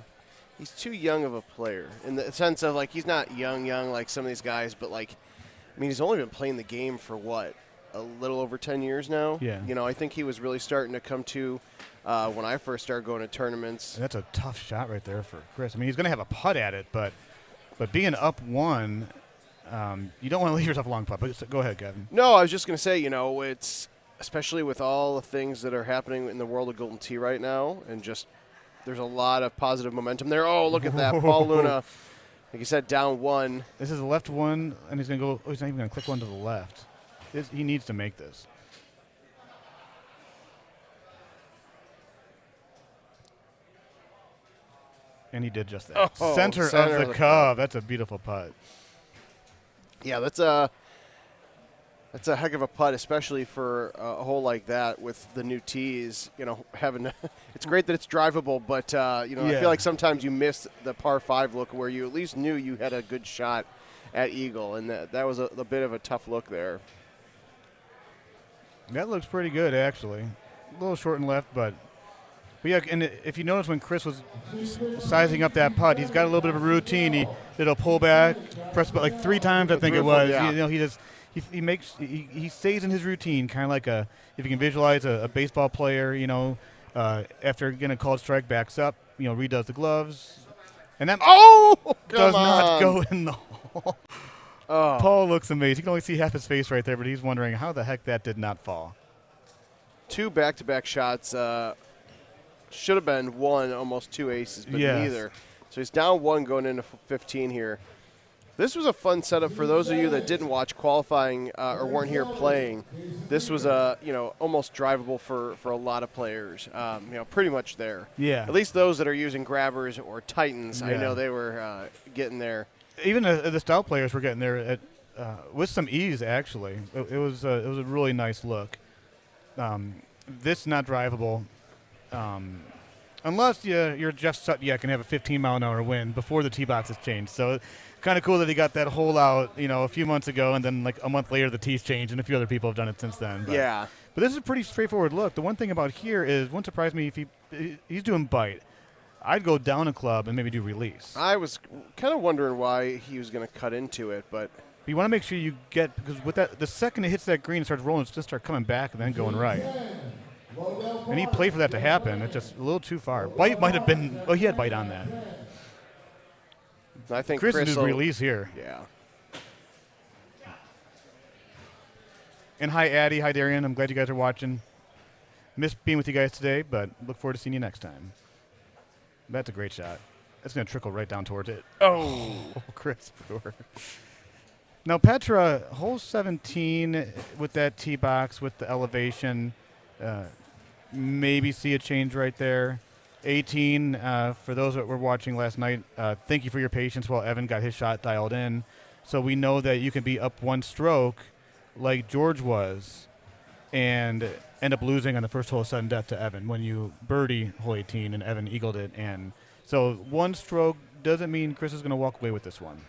young of a player in the sense of, like, he's not young like some of these guys, but, like, I mean, he's only been playing the game for what, a little over 10 years now? Yeah. I think he was really starting to come to when I first started going to tournaments. And that's a tough shot right there for Chris. I mean, he's going to have a putt at it, but being up 1, you don't want to leave yourself a long putt. But go ahead, Kevin. No, I was just going to say, it's especially with all the things that are happening in the world of Golden Tee right now, and just there's a lot of positive momentum there. Oh, look at that. Paul Luna, like you said, down 1. This is the left 1, and he's going to go – he's not even going to click 1 to the left. He needs to make this. And he did just that. Oh, center of the cove. That's a beautiful putt. Yeah, that's a heck of a putt, especially for a hole like that with the new tees. It's great that it's drivable, but I feel like sometimes you miss the par 5 look where you at least knew you had a good shot at eagle, and that was a bit of a tough look there. That looks pretty good, actually. A little short and left, but yeah. And if you notice when Chris was sizing up that putt, he's got a little bit of a routine. He did a pull back, press about like 3 times, I think it was. Yeah. He stays in his routine, kind of like if you can visualize a baseball player, after getting a called strike, backs up, redoes the gloves, and that does not go in the hole. Oh. Paul looks amazed. You can only see half his face right there, but he's wondering how the heck that did not fall. 2 back-to-back shots. Should have been 1, almost 2 aces, but neither. So he's down 1 going into 15 here. This was a fun setup for those of you that didn't watch qualifying or weren't here playing. This was almost drivable for a lot of players. Pretty much there. Yeah. At least those that are using grabbers or Titans. Yeah. I know they were getting there. Even the style players were getting there with some ease. Actually, it was a really nice look. This not drivable, unless you're Jeff Sutyak and have a 15-mile-an-hour wind before the tee box has changed. So, kind of cool that he got that hole out, a few months ago, and then like a month later the tee's changed, and a few other people have done it since then. But, yeah. But this is a pretty straightforward look. The one thing about here is, wouldn't surprise me if he's doing bite. I'd go down a club and maybe do release. I was kind of wondering why he was going to cut into it, but you want to make sure you get, because with that, the second it hits that green and starts rolling, it's going to start coming back and then going right. And he played for that to happen. It's just a little too far. Bite might have been. Oh, he had bite on that. I think Chris will release here. Yeah. And hi, Addie. Hi, Darian. I'm glad you guys are watching. Missed being with you guys today, but look forward to seeing you next time. That's a great shot. That's going to trickle right down towards it. Oh, Chris Brewer. Now, Petra, hole 17 with that tee box, with the elevation, maybe see a change right there. 18, for those that were watching last night, thank you for your patience while Evan got his shot dialed in. So we know that you can be up 1 stroke like George was and end up losing on the first hole of sudden death to Evan when you birdie hole 18 and Evan eagled it. And so 1 stroke doesn't mean Chris is going to walk away with this one.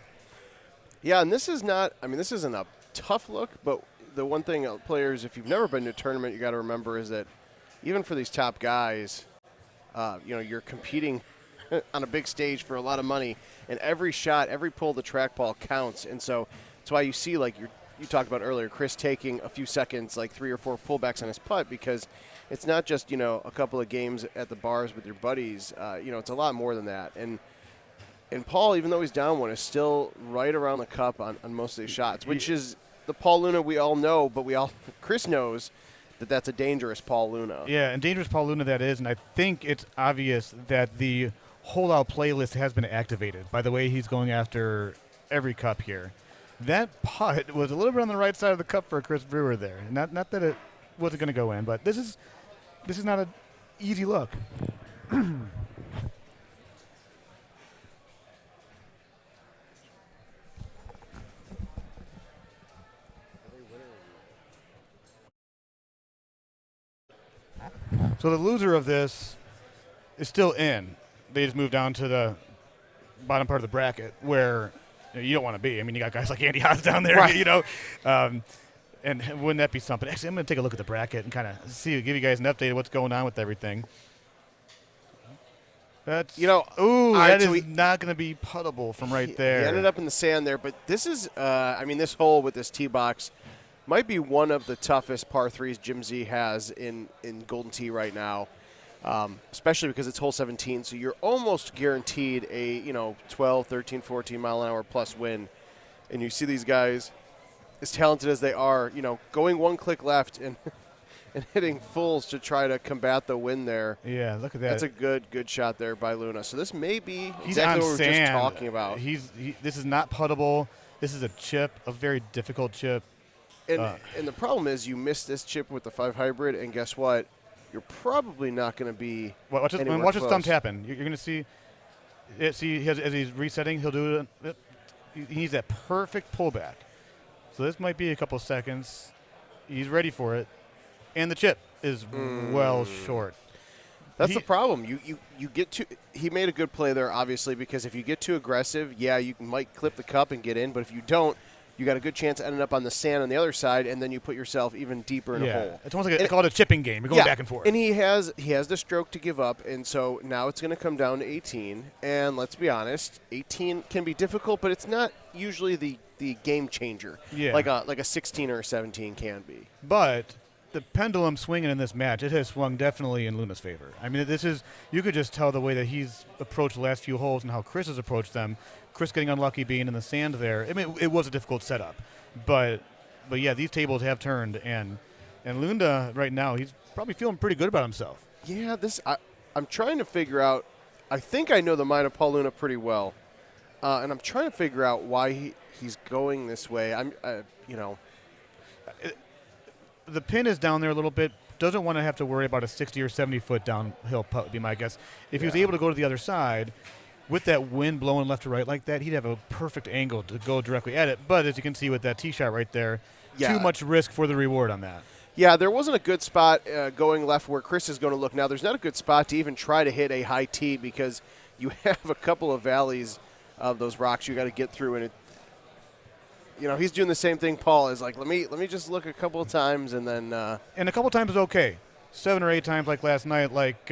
Yeah, and this is not, this isn't a tough look, but the one thing players, if you've never been to a tournament, you got to remember is that even for these top guys, you're competing on a big stage for a lot of money, and every shot, every pull of the trackball counts. And so that's why you see, like you talked about earlier, Chris taking a few seconds, like 3 or 4 pullbacks on his putt, because it's not just, a couple of games at the bars with your buddies. It's a lot more than that. And Paul, even though he's down 1, is still right around the cup on most of these shots, which is the Paul Luna we all know, but Chris knows that that's a dangerous Paul Luna. Yeah, and dangerous Paul Luna that is, and I think it's obvious that the hole-out playlist has been activated by the way he's going after every cup here. That putt was a little bit on the right side of the cup for Chris Brewer there. Not that it wasn't going to go in, but this is not an easy look. So the loser of this is still in. They just moved down to the bottom part of the bracket where you don't want to be. I mean, you got guys like Andy Haas down there, right. And wouldn't that be something? Actually, I'm going to take a look at the bracket and kind of give you guys an update of what's going on with everything. That's that is not going to be puttable from right there. He ended up in the sand there, but this is, this hole with this tee box might be one of the toughest par threes Jim Z has in Golden Tee right now, especially because it's hole 17. So you're almost guaranteed a 12, 13, 14 mile an hour plus wind, and you see these guys, as talented as they are, going one click left and hitting fulls to try to combat the wind there. Yeah, look at that. That's a good shot there by Luna. So this may be exactly what we're just talking about. This is not puttable. This is a chip, a very difficult chip. And the problem is you missed this chip with the 5 hybrid, and guess what? You're probably not going to be watch his thumb tapping. You're going to see as he's resetting, he'll do it. He needs that perfect pullback. So this might be a couple seconds. He's ready for it. And the chip is well short. That's the problem. You get too. He made a good play there, obviously, because if you get too aggressive, you might clip the cup and get in. But if you don't, you got a good chance of ending up on the sand on the other side, and then you put yourself even deeper in a hole. It's almost like it's called a chipping game. You're going back and forth. And he has the stroke to give up, and so now it's going to come down to 18. And let's be honest, 18 can be difficult, but it's not usually the game changer. Like a 16 or a 17 can be. But the pendulum swinging in this match, it has swung definitely in Luna's favor. I mean, you could just tell the way that he's approached the last few holes and how Chris has approached them. Chris getting unlucky being in the sand there. I mean, it was a difficult setup. But yeah, these tables have turned, and Luna right now, he's probably feeling pretty good about himself. Yeah, I'm trying to figure out. I think I know the mind of Paul Luna pretty well, and I'm trying to figure out why he's going this way. The pin is down there a little bit. Doesn't want to have to worry about a 60 or 70 foot downhill putt would be my guess. If he was able to go to the other side, with that wind blowing left to right like that, he'd have a perfect angle to go directly at it. But as you can see with that tee shot right there, too much risk for the reward on that. Yeah, there wasn't a good spot going left where Chris is going to look. Now, there's not a good spot to even try to hit a high tee because you have a couple of valleys of those rocks you got to get through, and he's doing the same thing Paul is like, let me just look a couple of times and then and a couple of times is okay. 7 or 8 times like last night, like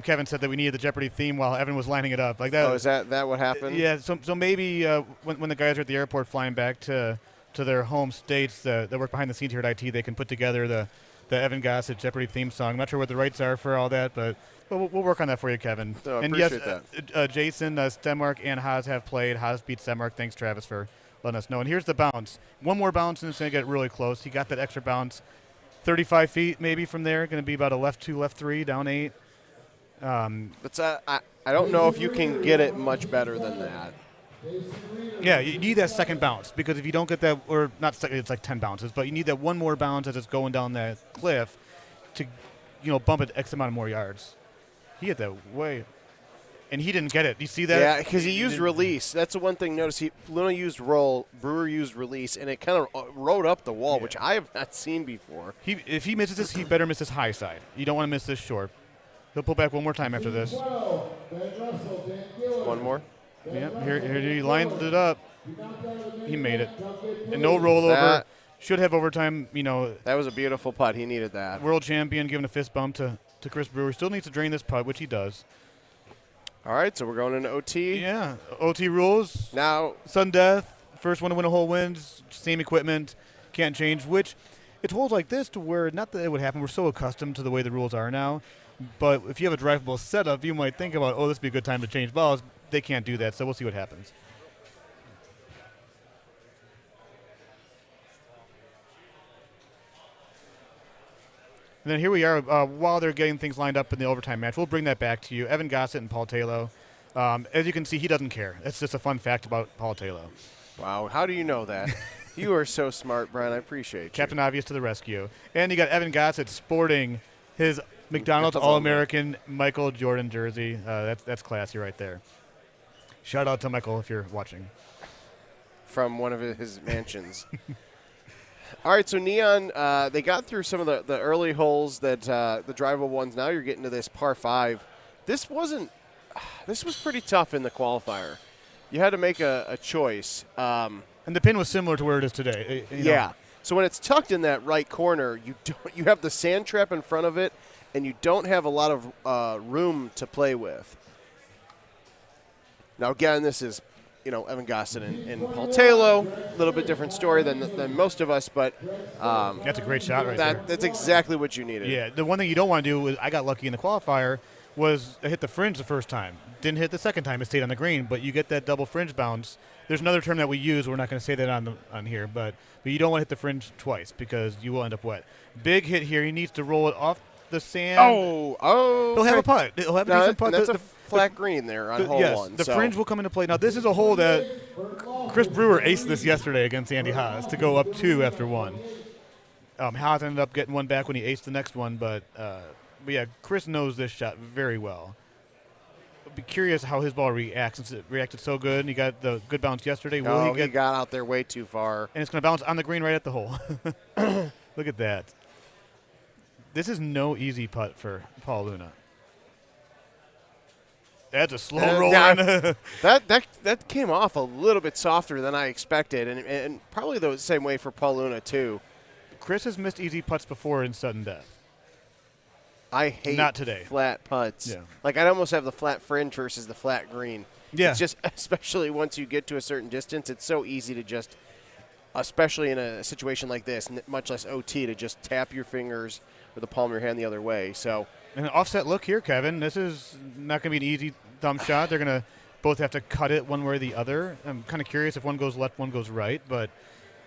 Kevin said that we needed the Jeopardy theme while Evan was lining it up. Like that. Oh, is that what happened? Yeah, so maybe when the guys are at the airport flying back to their home states that work behind the scenes here at IT, they can put together the Evan Gossett Jeopardy theme song. I'm not sure what the rights are for all that, but we'll work on that for you, Kevin. No, I and appreciate that. Jason, Stenmark, and Haas have played. Haas beat Stenmark. Thanks, Travis, for letting us know. And here's the bounce. One more bounce, and it's going to get really close. He got that extra bounce. 35 feet maybe from there. Going to be about a left 2, left 3, down 8. But I don't know if you can get it much better than that. Yeah, you need that second bounce because if you don't get that, or not second, it's like 10 bounces, but you need that one more bounce as it's going down that cliff to, bump it X amount of more yards. He hit that way, and he didn't get it. You see that? Yeah, because he used release. That's the one thing. Notice Luna used roll, Brewer used release, and it kind of rode up the wall, which I have not seen before. If he misses this, he better miss his high side. You don't want to miss this short. He'll pull back one more time after this. One more? Yep, here he lined it up. He made it. And no rollover. Should have overtime, That was a beautiful putt. He needed that. World champion giving a fist bump to Chris Brewer. Still needs to drain this putt, which he does. All right, so we're going into OT. Yeah, OT rules. Now, sudden death. First one to win a hole wins. Same equipment. Can't change, which it's holes like this to where, not that it would happen, we're so accustomed to the way the rules are now, but if you have a drivable setup, you might think about, this would be a good time to change balls. They can't do that, so we'll see what happens. And then here we are while they're getting things lined up in the overtime match. We'll bring that back to you. Evan Gossett and Paul Taylor. As you can see, he doesn't care. That's just a fun fact about Paul Taylor. Wow, how do you know that? You are so smart, Brian. I appreciate you. Captain Obvious to the rescue. And you got Evan Gossett sporting his McDonald's All-American Michael Jordan jersey. That's classy right there. Shout out to Michael if you're watching. From one of his mansions. All right, so Neon, they got through some of the early holes that the drivable ones. Now you're getting to this par 5. This was pretty tough in the qualifier. You had to make a choice. And the pin was similar to where it is today. Yeah. So when it's tucked in that right corner, you have the sand trap in front of it, and you don't have a lot of room to play with. Now, again, this is, Evan Gossett and Paul Taylor, a little bit different story than most of us, but that's a great shot right there. That's exactly what you needed. Yeah, the one thing you don't want to do is, I got lucky in the qualifier, was I hit the fringe the first time. Didn't hit the second time, it stayed on the green, but you get that double fringe bounce. There's another term that we use, we're not going to say that on here, but you don't want to hit the fringe twice because you will end up wet. Big hit here, he needs to roll it off the sand. Oh. He'll have a putt. He'll have a decent putt. That's a flat green there on hole 1. Yes, the fringe will come into play. Now, this is a hole that Chris Brewer aced this yesterday against Andy Haas to go up 2 after 1. Haas ended up getting one back when he aced the next one, but yeah, Chris knows this shot very well. I'll be curious how his ball reacts since it reacted so good, and he got the good bounce yesterday. He got out there way too far. And it's going to bounce on the green right at the hole. Look at that. This is no easy putt for Paul Luna. That's a slow roller. That came off a little bit softer than I expected, and probably the same way for Paul Luna, too. Chris has missed easy putts before in sudden death. I hate not today. Flat putts. Yeah. Like, I'd almost have the flat fringe versus the flat green. Yeah. It's just, especially once you get to a certain distance, it's so easy to just, especially in a situation like this, much less OT, to just tap your fingers with the palm of your hand the other way. So, an offset look here, Kevin. This is not going to be an easy thumb shot. They're going to both have to cut it one way or the other. I'm kind of curious if one goes left, one goes right, but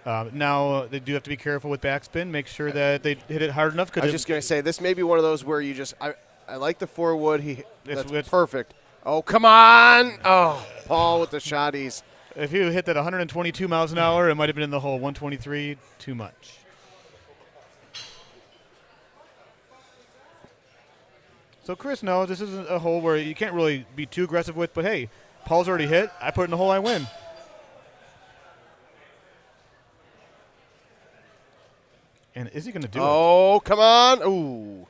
now they do have to be careful with backspin. Make sure that they hit it hard enough. I was just going to say, this may be one of those where you just I like the 4-wood. That's perfect. Oh, come on. Oh, Paul with the shotties. If you hit that 122 miles an hour, it might have been in the hole. 123, too much. So Chris knows this isn't a hole where you can't really be too aggressive with, but hey, Paul's already hit. I put it in the hole, I win. And is he going to do it? Oh, come on. Ooh.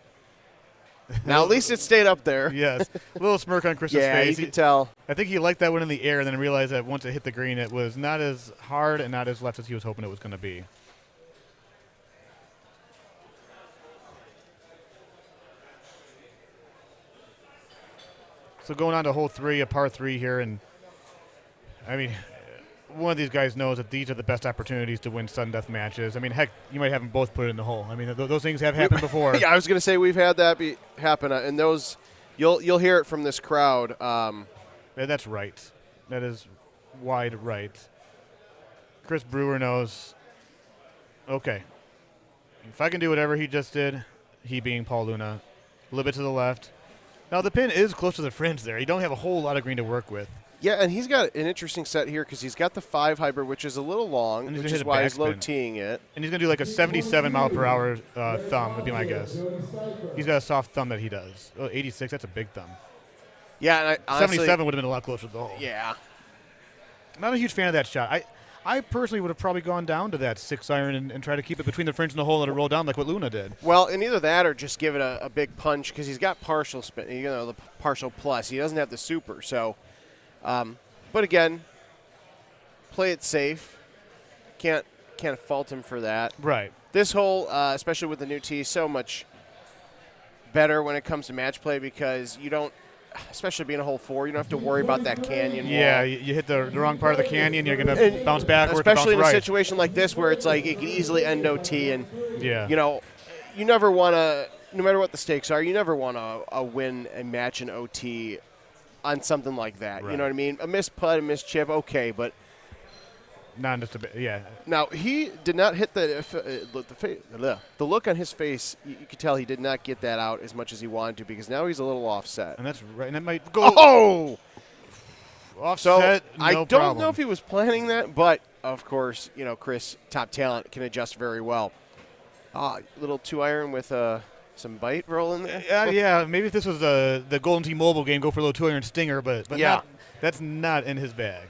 Now, at least it stayed up there. Yes. A little smirk on Chris's face. Yeah, you can tell. I think he liked that one in the air and then realized that once it hit the green, it was not as hard and not as left as he was hoping it was going to be. So going on to hole 3, a par 3 here, and I mean, one of these guys knows that these are the best opportunities to win sudden death matches. I mean, heck, you might have them both put it in the hole. I mean, those things have happened before. Yeah, I was going to say we've had that happen, and those you'll hear it from this crowd. Yeah, that's right. That is wide right. Chris Brewer knows. Okay, if I can do whatever he just did, he being Paul Luna, a little bit to the left. Now, the pin is close to the fringe there. You don't have a whole lot of green to work with. Yeah, and he's got an interesting set here because he's got the 5 hybrid, which is a little long, which is why he's low teeing it. And he's going to do like a 77 mile per hour thumb, would be my guess. He's got a soft thumb that he does. Oh, 86, that's a big thumb. Yeah, and honestly, 77 would have been a lot closer to the hole. Yeah. Not a huge fan of that shot. I personally would have probably gone down to that 6-iron and try to keep it between the fringe and the hole and let it roll down like what Luna did. Well, and either that or just give it a big punch because he's got partial spin, the partial plus. He doesn't have the super. So, but again, play it safe. Can't fault him for that. Right. This hole, especially with the new tee, so much better when it comes to match play because you don't. Especially being a hole 4, you don't have to worry about that canyon wall. Yeah, you hit the wrong part of the canyon, you're going to bounce backwards. Especially in a situation like this where it's like it can easily end OT, and yeah, you never want to, no matter what the stakes are, you never want to win a match in OT on something like that. Right. You know what I mean? A missed putt, a missed chip, okay, but not just a bit. Yeah. Now he did not hit the look on his face. You could tell he did not get that out as much as he wanted to because now he's a little offset. And that's right. And it might go. Oh, offset. So I don't know if he was planning that, but of course, Chris, top talent, can adjust very well. Little 2-iron with some bite rolling there. Yeah. Maybe if this was the Golden Tee Mobile game, go for a little 2-iron stinger, but yeah, that's not in his bag.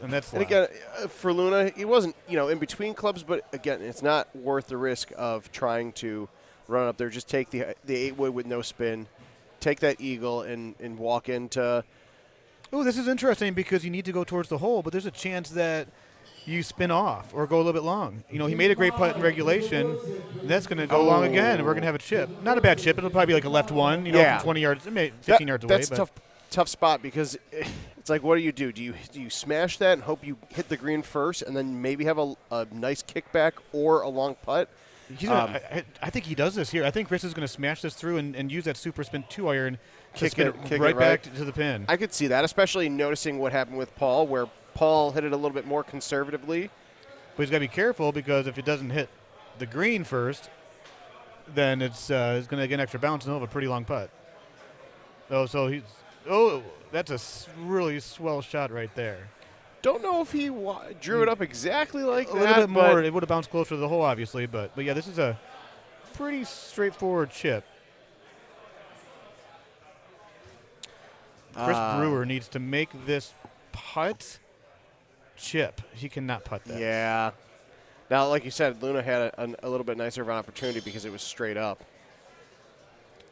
and that's and again for Luna, he wasn't in between clubs, but again, it's not worth the risk of trying to run up there. Just take the 8-wood with no spin, take that eagle, and walk into. Oh, this is interesting because you need to go towards the hole, but there's a chance that you spin off or go a little bit long. He made a great putt in regulation. That's going to go long again, and we're going to have a chip. Not a bad chip. It'll probably be like a left one, from 20 yards, 15 yards away. That's a tough spot because it's like, what do? Do you smash that and hope you hit the green first and then maybe have a nice kickback or a long putt? I think he does this here. I think Chris is going to smash this through and use that super spin 2-iron to kick it right back to the pin. I could see that, especially noticing what happened with Paul, where Paul hit it a little bit more conservatively. But he's got to be careful because if it doesn't hit the green first, then it's going to get an extra bounce and he'll have a pretty long putt. That's a really swell shot right there. Don't know if he drew it up exactly like that. A little bit more. It would have bounced closer to the hole, obviously. But yeah, this is a pretty straightforward chip. Chris Brewer needs to make this putt chip. He cannot putt that. Yeah. Now, like you said, Luna had a little bit nicer of an opportunity because it was straight up.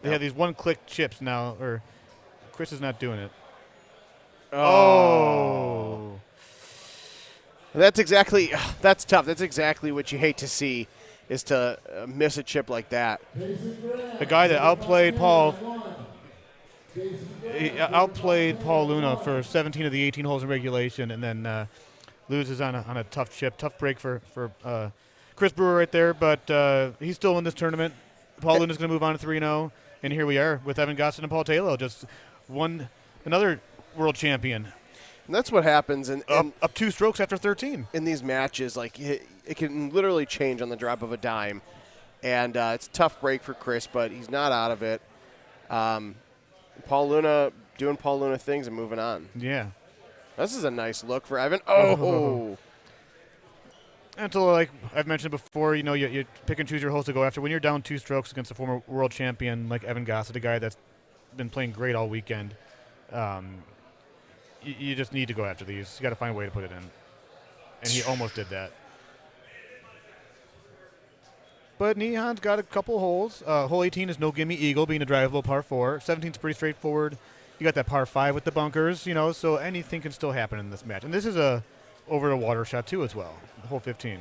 They have these one-click chips now, or Chris is not doing it. Oh. That's tough. That's exactly what you hate to see, is to miss a chip like that. The guy that outplayed Paul Luna for 17 of the 18 holes in regulation, and then loses on a tough chip, tough break for Chris Brewer right there. But he's still in this tournament. Paul Luna's going to move on to 3-0, and here we are with Evan Gossett and Paul Taylor, just another world champion. And that's what happens. And up 2 strokes after 13. In these matches, like it can literally change on the drop of a dime. And it's a tough break for Chris, but he's not out of it. Paul Luna doing Paul Luna things and moving on. Yeah. This is a nice look for Evan. Oh. And so, like I've mentioned before, you pick and choose your holes to go after. When you're down 2 strokes against a former world champion like Evan Gossett, a guy that's been playing great all weekend, you just need to go after these. You got to find a way to put it in. And he almost did that. But Nehan's got a couple holes. Hole 18 is no gimme eagle, being a drivable par 4. 17's pretty straightforward. You got that par 5 with the bunkers, so anything can still happen in this match. And this is a over the water shot too as well. Hole 15.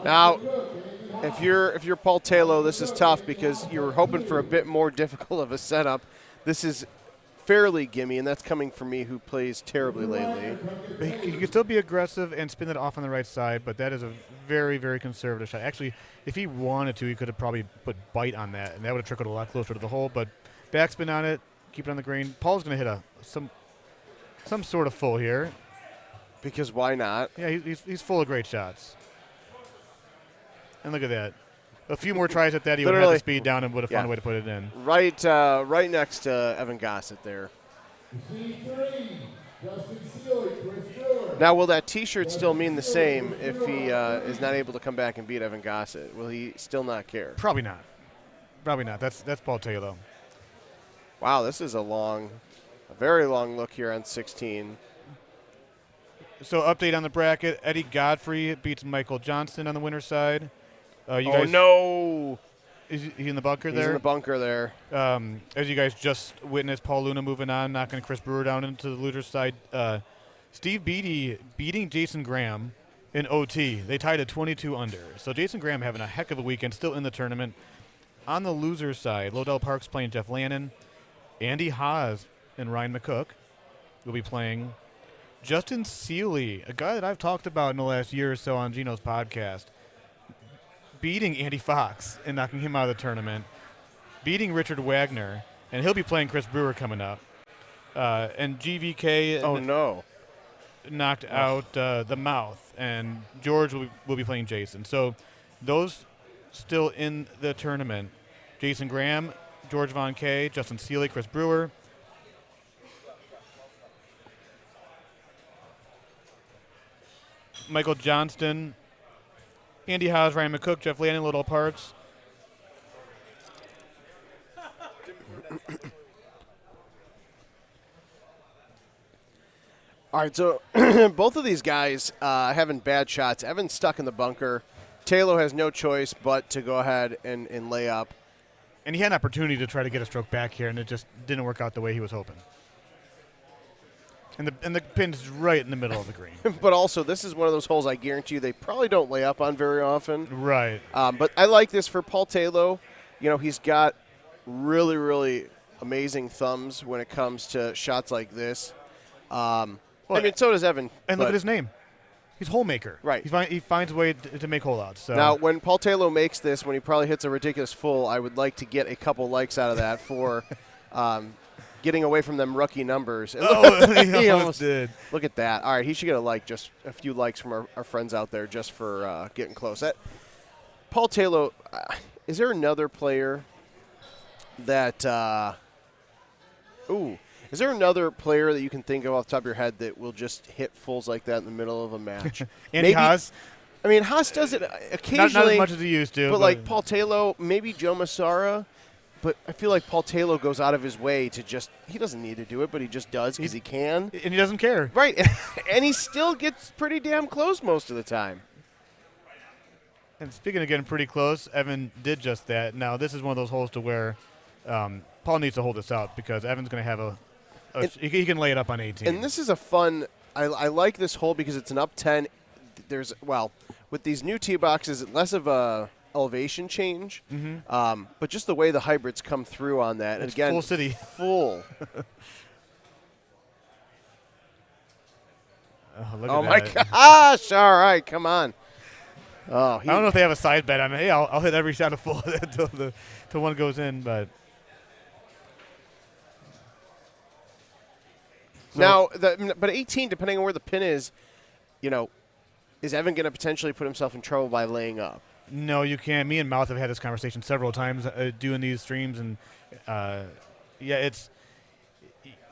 Now, if you're Paul Taylor, this is tough because you were hoping for a bit more difficult of a setup. This is fairly gimme, and that's coming from me, who plays terribly lately. He can still be aggressive and spin it off on the right side, but that is a very, very conservative shot. Actually, if he wanted to, he could have probably put bite on that, and that would have trickled a lot closer to the hole. But backspin on it, keep it on the green. Paul's going to hit some sort of full here. Because why not? Yeah, he's full of great shots. And look at that. A few more tries at that, he would have had the speed down and would have found a way to put it in. Right next to Evan Gossett there. Now, will that T-shirt still mean the same if he is not able to come back and beat Evan Gossett? Will he still not care? Probably not. Probably not. That's Paul Taylor. Wow, this is a very long look here on 16. So update on the bracket. Eddie Godfrey beats Michael Johnston on the winner's side. No. Is he in the bunker there? He's in the bunker there. As you guys just witnessed, Paul Luna moving on, knocking Chris Brewer down into the loser's side. Steve Beatty beating Jason Graham in OT. They tied at 22 under. So Jason Graham having a heck of a weekend, still in the tournament. On the loser's side, Lodell Parks playing Jeff Lannon. Andy Haas and Ryan McCook will be playing Justin Seeley, a guy that I've talked about in the last year or so on Gino's podcast, beating Andy Fox and knocking him out of the tournament, beating Richard Wagner, and he'll be playing Chris Brewer coming up. And GVK knocked out the Mouth, and George will be playing Jason. So those still in the tournament. Jason Graham, George Von Kay, Justin Seeley, Chris Brewer. Michael Johnston, Andy Haas, Ryan McCook, Jeff Lannon, Lodell Parks. All right, so both of these guys having bad shots. Evan's stuck in the bunker. Taylor has no choice but to go ahead and lay up. And he had an opportunity to try to get a stroke back here, and it just didn't work out the way he was hoping. And the pin's right in the middle of the green. But also, this is one of those holes I guarantee you they probably don't lay up on very often. Right. But I like this for Paul Taylor. You know, he's got really, really amazing thumbs when it comes to shots like this. I mean, so does Evan. And look at his name. He's hole maker. Right. He finds a way to make hole outs. So. Now, when Paul Taylor makes this, when he probably hits a ridiculous full, I would like to get a couple likes out of that for getting away from them rookie numbers. He almost did. Look at that. All right, he should get a like, just a few likes from our friends out there just for getting close. Paul Taylor, is there another player that is there another player that you can think of off the top of your head that will just hit fulls like that in the middle of a match? Andy Haas? I mean, Haas does it occasionally. Not as much as he used to. But like Paul Taylor, maybe Joe Massara. But I feel like Paul Taylor goes out of his way to he doesn't need to do it, but he just does because he can. And he doesn't care. Right. And he still gets pretty damn close most of the time. And speaking of getting pretty close, Evan did just that. Now, this is one of those holes to where Paul needs to hold this out because Evan's going to have he can lay it up on 18. And this is a fun – I like this hole because it's an up 10. With these new tee boxes, less of a elevation change, but just the way the hybrids come through on that. It's and again, full city. Full. Oh my gosh. All right, come on. Oh, I don't know if they have a side bet on it. Hey, I'll hit every shot of full until one goes in, but – now, but 18, depending on where the pin is, is Evan going to potentially put himself in trouble by laying up? No, you can't. Me and Mouth have had this conversation several times doing these streams, and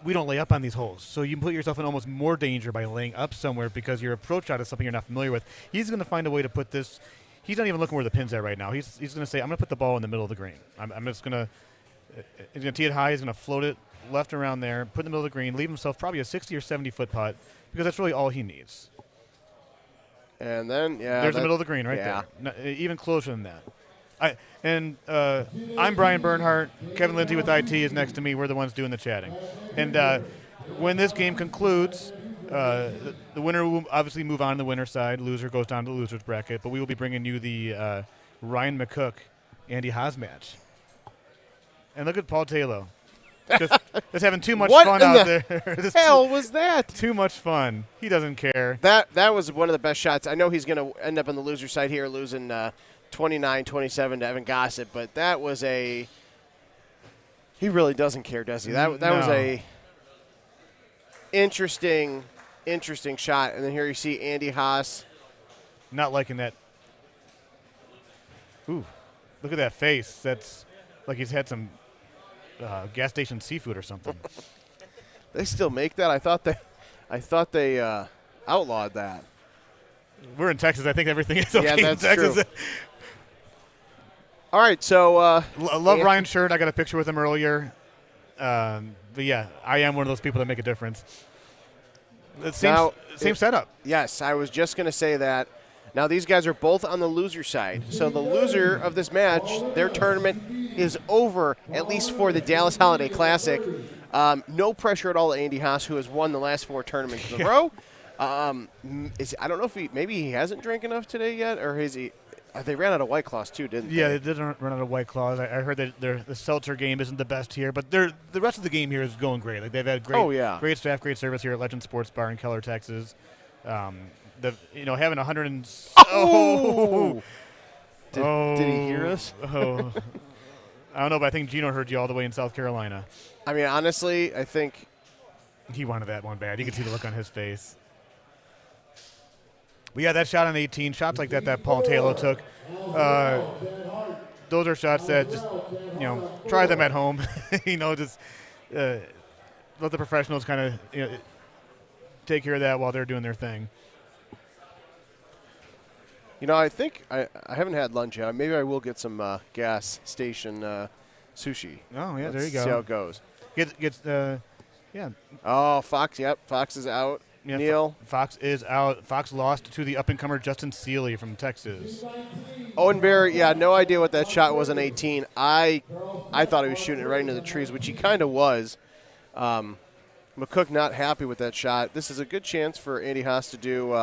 we don't lay up on these holes. So you put yourself in almost more danger by laying up somewhere because your approach shot is something you're not familiar with. He's going to find a way to put this. He's not even looking where the pin's at right now. He's going to say, I'm going to put the ball in the middle of the green. I'm just going to – he's going to tee it high. He's going to float it left around there, put in the middle of the green, leave himself probably a 60 or 70-foot putt because that's really all he needs. And then, there's the middle of the green right there. No, even closer than that. I'm Brian Bernhardt. Kevin Lindsay with IT is next to me. We're the ones doing the chatting. And when this game concludes, the winner will obviously move on to the winner's side. Loser goes down to the loser's bracket. But we will be bringing you the Ryan McCook, Andy Haas match. And look at Paul Taylor. Just having too much fun out there. What the hell was that? Too much fun. He doesn't care. That was one of the best shots. I know he's going to end up on the loser side here, losing 29-27 to Evan Gossett, but that was he really doesn't care, does he? That was a interesting shot. And then here you see Andy Haas. Not liking that. Ooh, look at that face. That's like he's had some gas station seafood or something. They still make that? I thought they outlawed that. We're in Texas. I think everything is okay in Texas. True. All right, so I love Ryan's shirt. I got a picture with him earlier. But yeah, I am one of those people that make a difference. Same setup. Yes, I was just going to say that. Now, these guys are both on the loser side. So the loser of this match, their tournament is over, at least for the Dallas Holiday Classic. No pressure at all to Andy Haas, who has won the last 4 tournaments in a row. I don't know if maybe he hasn't drank enough today yet, or is he? They ran out of White Claws too, didn't they? Yeah, they did run out of White Claws. I heard that the seltzer game isn't the best here, but the rest of the game here is going great. Like they've had great staff, great service here at Legend Sports Bar in Keller, Texas. Having 100 and Did he hear us? I don't know, but I think Gino heard you all the way in South Carolina. I mean, honestly, I think he wanted that one bad. You could see the look on his face. But yeah, that shot on 18, shots like that Paul Taylor took, those are shots that just, try them at home. Just let the professionals kind of take care of that while they're doing their thing. I think I haven't had lunch yet. Maybe I will get some gas station sushi. Oh, yeah, there you go. See how it goes. Yeah. Oh, Fox, yep. Fox is out. Yeah, Neil. Fox is out. Fox lost to the up-and-comer Justin Seeley from Texas. Owen Bear, yeah, no idea what that shot was on 18. I thought he was shooting it right into the trees, which he kind of was. McCook not happy with that shot. This is a good chance for Andy Haas to do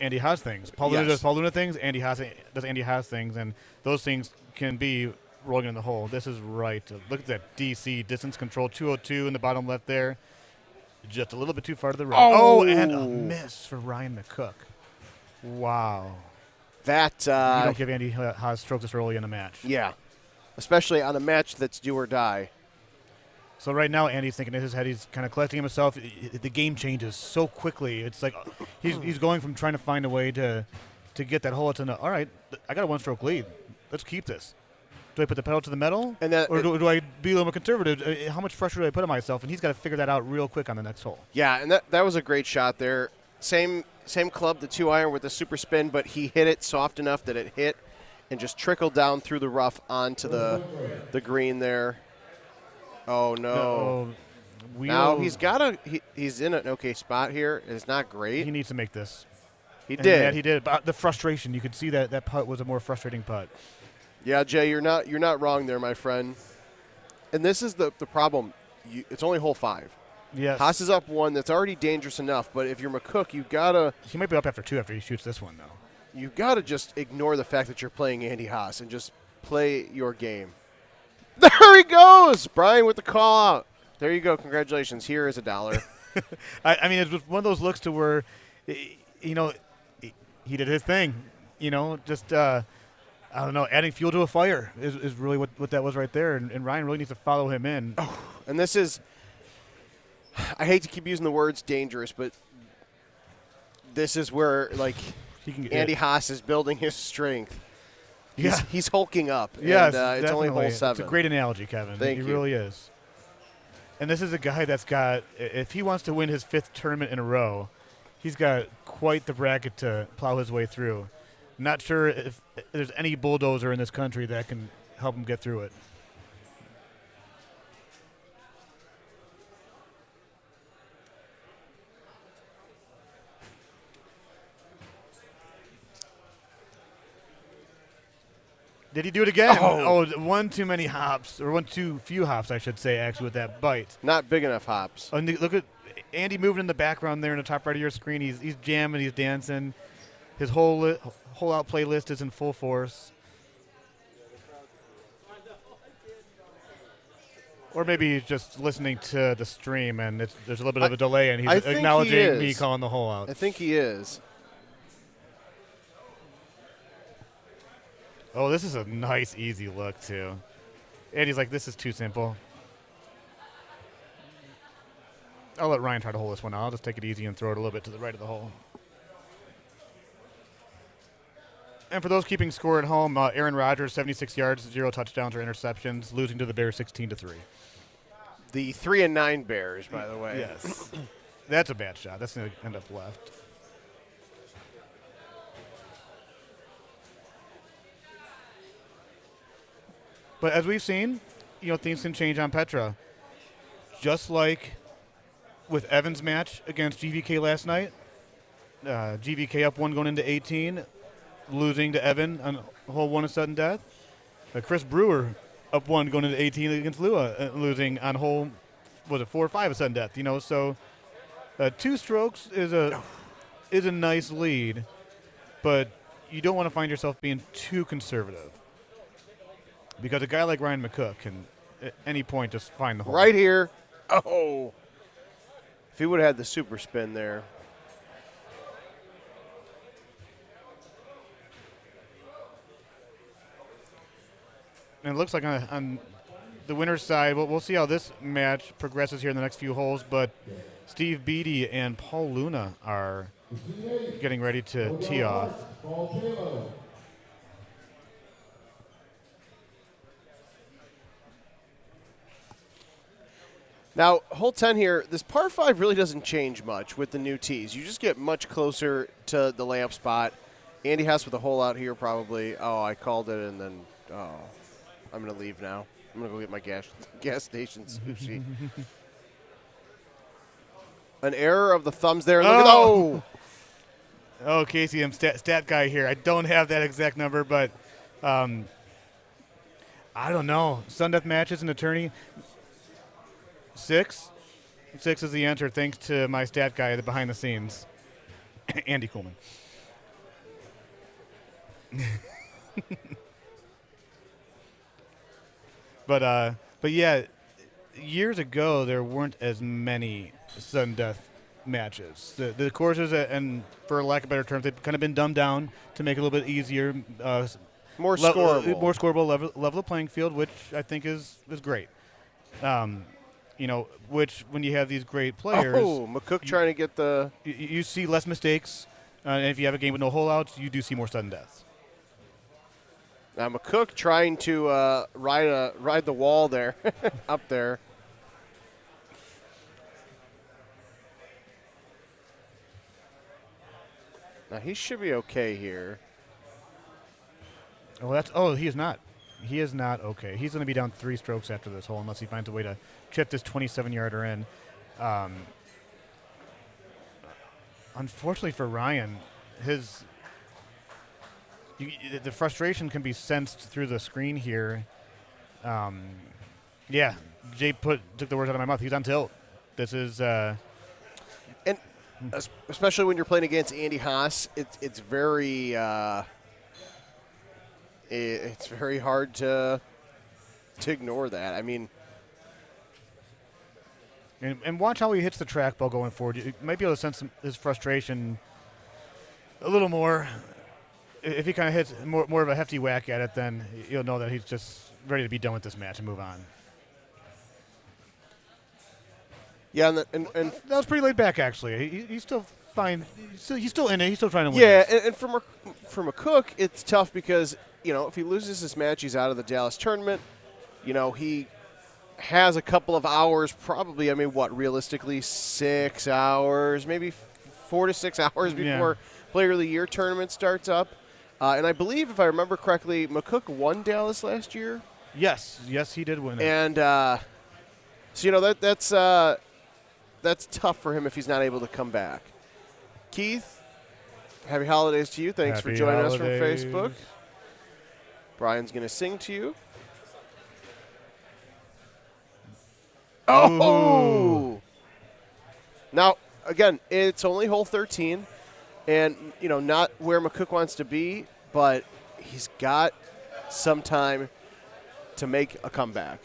Andy Haas things. Paul Luna does Paul Luna things. Andy Haas does Andy Haas things, and those things can be rolling in the hole. This is right. Look at that DC distance control 202 in the bottom left there. Just a little bit too far to the right. Oh, and a miss for Ryan McCook. Wow. That you don't give Andy Haas strokes this early in a match. Yeah, especially on a match that's do or die. So right now, Andy's thinking in his head, he's kind of collecting himself. The game changes so quickly. It's like he's going from trying to find a way to get that hole to all right, I got a one-stroke lead. Let's keep this. Do I put the pedal to the metal, or do I be a little more conservative? How much pressure do I put on myself? And he's got to figure that out real quick on the next hole. Yeah, and that was a great shot there. Same club, the 2-iron with the super spin, but he hit it soft enough that it hit and just trickled down through the rough onto the green there. Oh no! Now he's in an okay spot here. It's not great. He needs to make this. He did. He did. But the frustration, you could see that putt was a more frustrating putt. Yeah, Jay, you're not wrong there, my friend. And this is the problem. It's only hole 5. Yes. Haas is up 1. That's already dangerous enough. But if you're McCook, you gotta. He might be up after 2 after he shoots this one, though. You gotta just ignore the fact that you're playing Andy Haas and just play your game. There he goes, Brian with the call out. There you go. Congratulations. Here is $1. I mean, it was one of those looks to where, he did his thing. Just. I don't know, adding fuel to a fire is really what that was right there, and Ryan really needs to follow him in. Oh, and this is, I hate to keep using the words dangerous, but this is where, Andy Haas is building his strength. He's hulking up. Yes, and, it's only hole 7. It's a great analogy, Kevin. Thank you. He really is. And this is a guy that's got, if he wants to win his 5th tournament in a row, he's got quite the bracket to plow his way through. Not sure if there's any bulldozer in this country that can help him get through it. Did he do it again? Oh, one too many hops, or one too few hops, I should say, actually, with that bite. Not big enough hops. And look at Andy moving in the background there in the top right of your screen. He's jamming, he's dancing. His whole out playlist is in full force. Or maybe he's just listening to the stream, and there's a little bit of a delay, and he's acknowledging me calling the hole out. I think he is. Oh, this is a nice, easy look, too. And he's like, this is too simple. I'll let Ryan try to hold this one out. I'll just take it easy and throw it a little bit to the right of the hole. And for those keeping score at home, Aaron Rodgers, 76 yards, 0 touchdowns or interceptions, losing to the Bears 16-3. The 3-9 Bears, by the way. Yes. That's a bad shot. That's going to end up left. But as we've seen, things can change on Petra. Just like with Evan's match against GVK last night, GVK up 1 going into 18, losing to Evan on hole 1 of sudden death. Chris Brewer up 1 going into 18 against Lua, losing on hole, 4 or 5 of sudden death. So 2 strokes is a nice lead, but you don't want to find yourself being too conservative, because a guy like Ryan McCook can at any point just find the hole. Right here. Oh. If he would have had the super spin there. And it looks like on the winner's side, we'll see how this match progresses here in the next few holes, but Steve Beatty and Paul Luna are getting ready to tee off. Now, hole 10 here, this par 5 really doesn't change much with the new tees. You just get much closer to the layup spot. Andy Haas with a hole out here probably. Oh, I called it, and then, I'm going to leave now. I'm going to go get my gas station sushi. An error of the thumbs there. Look at Oh, Casey, I'm stat guy here. I don't have that exact number, but I don't know. Sundeath matches in attorney. 6? 6 is the answer, thanks to my stat guy behind the scenes, Andy Coleman. But yeah, years ago there weren't as many sudden death matches. The courses, and for lack of better terms, they've kind of been dumbed down to make it a little bit easier, more scoreable, level the playing field, which I think is great. Which when you have these great players, McCook trying to get the, you see less mistakes, and if you have a game with no holeouts, you do see more sudden deaths. Now McCook trying to ride the wall there, up there. Now he should be okay here. He is not. He is not okay. He's going to be down 3 strokes after this hole unless he finds a way to chip this 27-yarder in. Unfortunately for Ryan, the frustration can be sensed through the screen here. Yeah, Jay took the words out of my mouth. He's on tilt. This is and especially when you're playing against Andy Haas, it's very it's very hard to ignore that. I mean, and watch how he hits the trackball going forward. You might be able to sense his frustration a little more. If he kind of hits more of a hefty whack at it, then you'll know that he's just ready to be done with this match and move on. Yeah, and that was pretty laid back, actually. He's still fine. He's still in it. He's still trying to win. Yeah, this. and for McCook, it's tough because, if he loses this match, he's out of the Dallas tournament. He has a couple of hours, probably, realistically, 6 hours, maybe 4 to 6 hours before Player of the Year tournament starts up. And I believe, if I remember correctly, McCook won Dallas last year. Yes, he did win it. And that's tough for him if he's not able to come back. Keith, happy holidays to you. Thanks for joining us from Facebook. Brian's going to sing to you. Oh! Now, again, it's only hole 13. And, not where McCook wants to be, but he's got some time to make a comeback.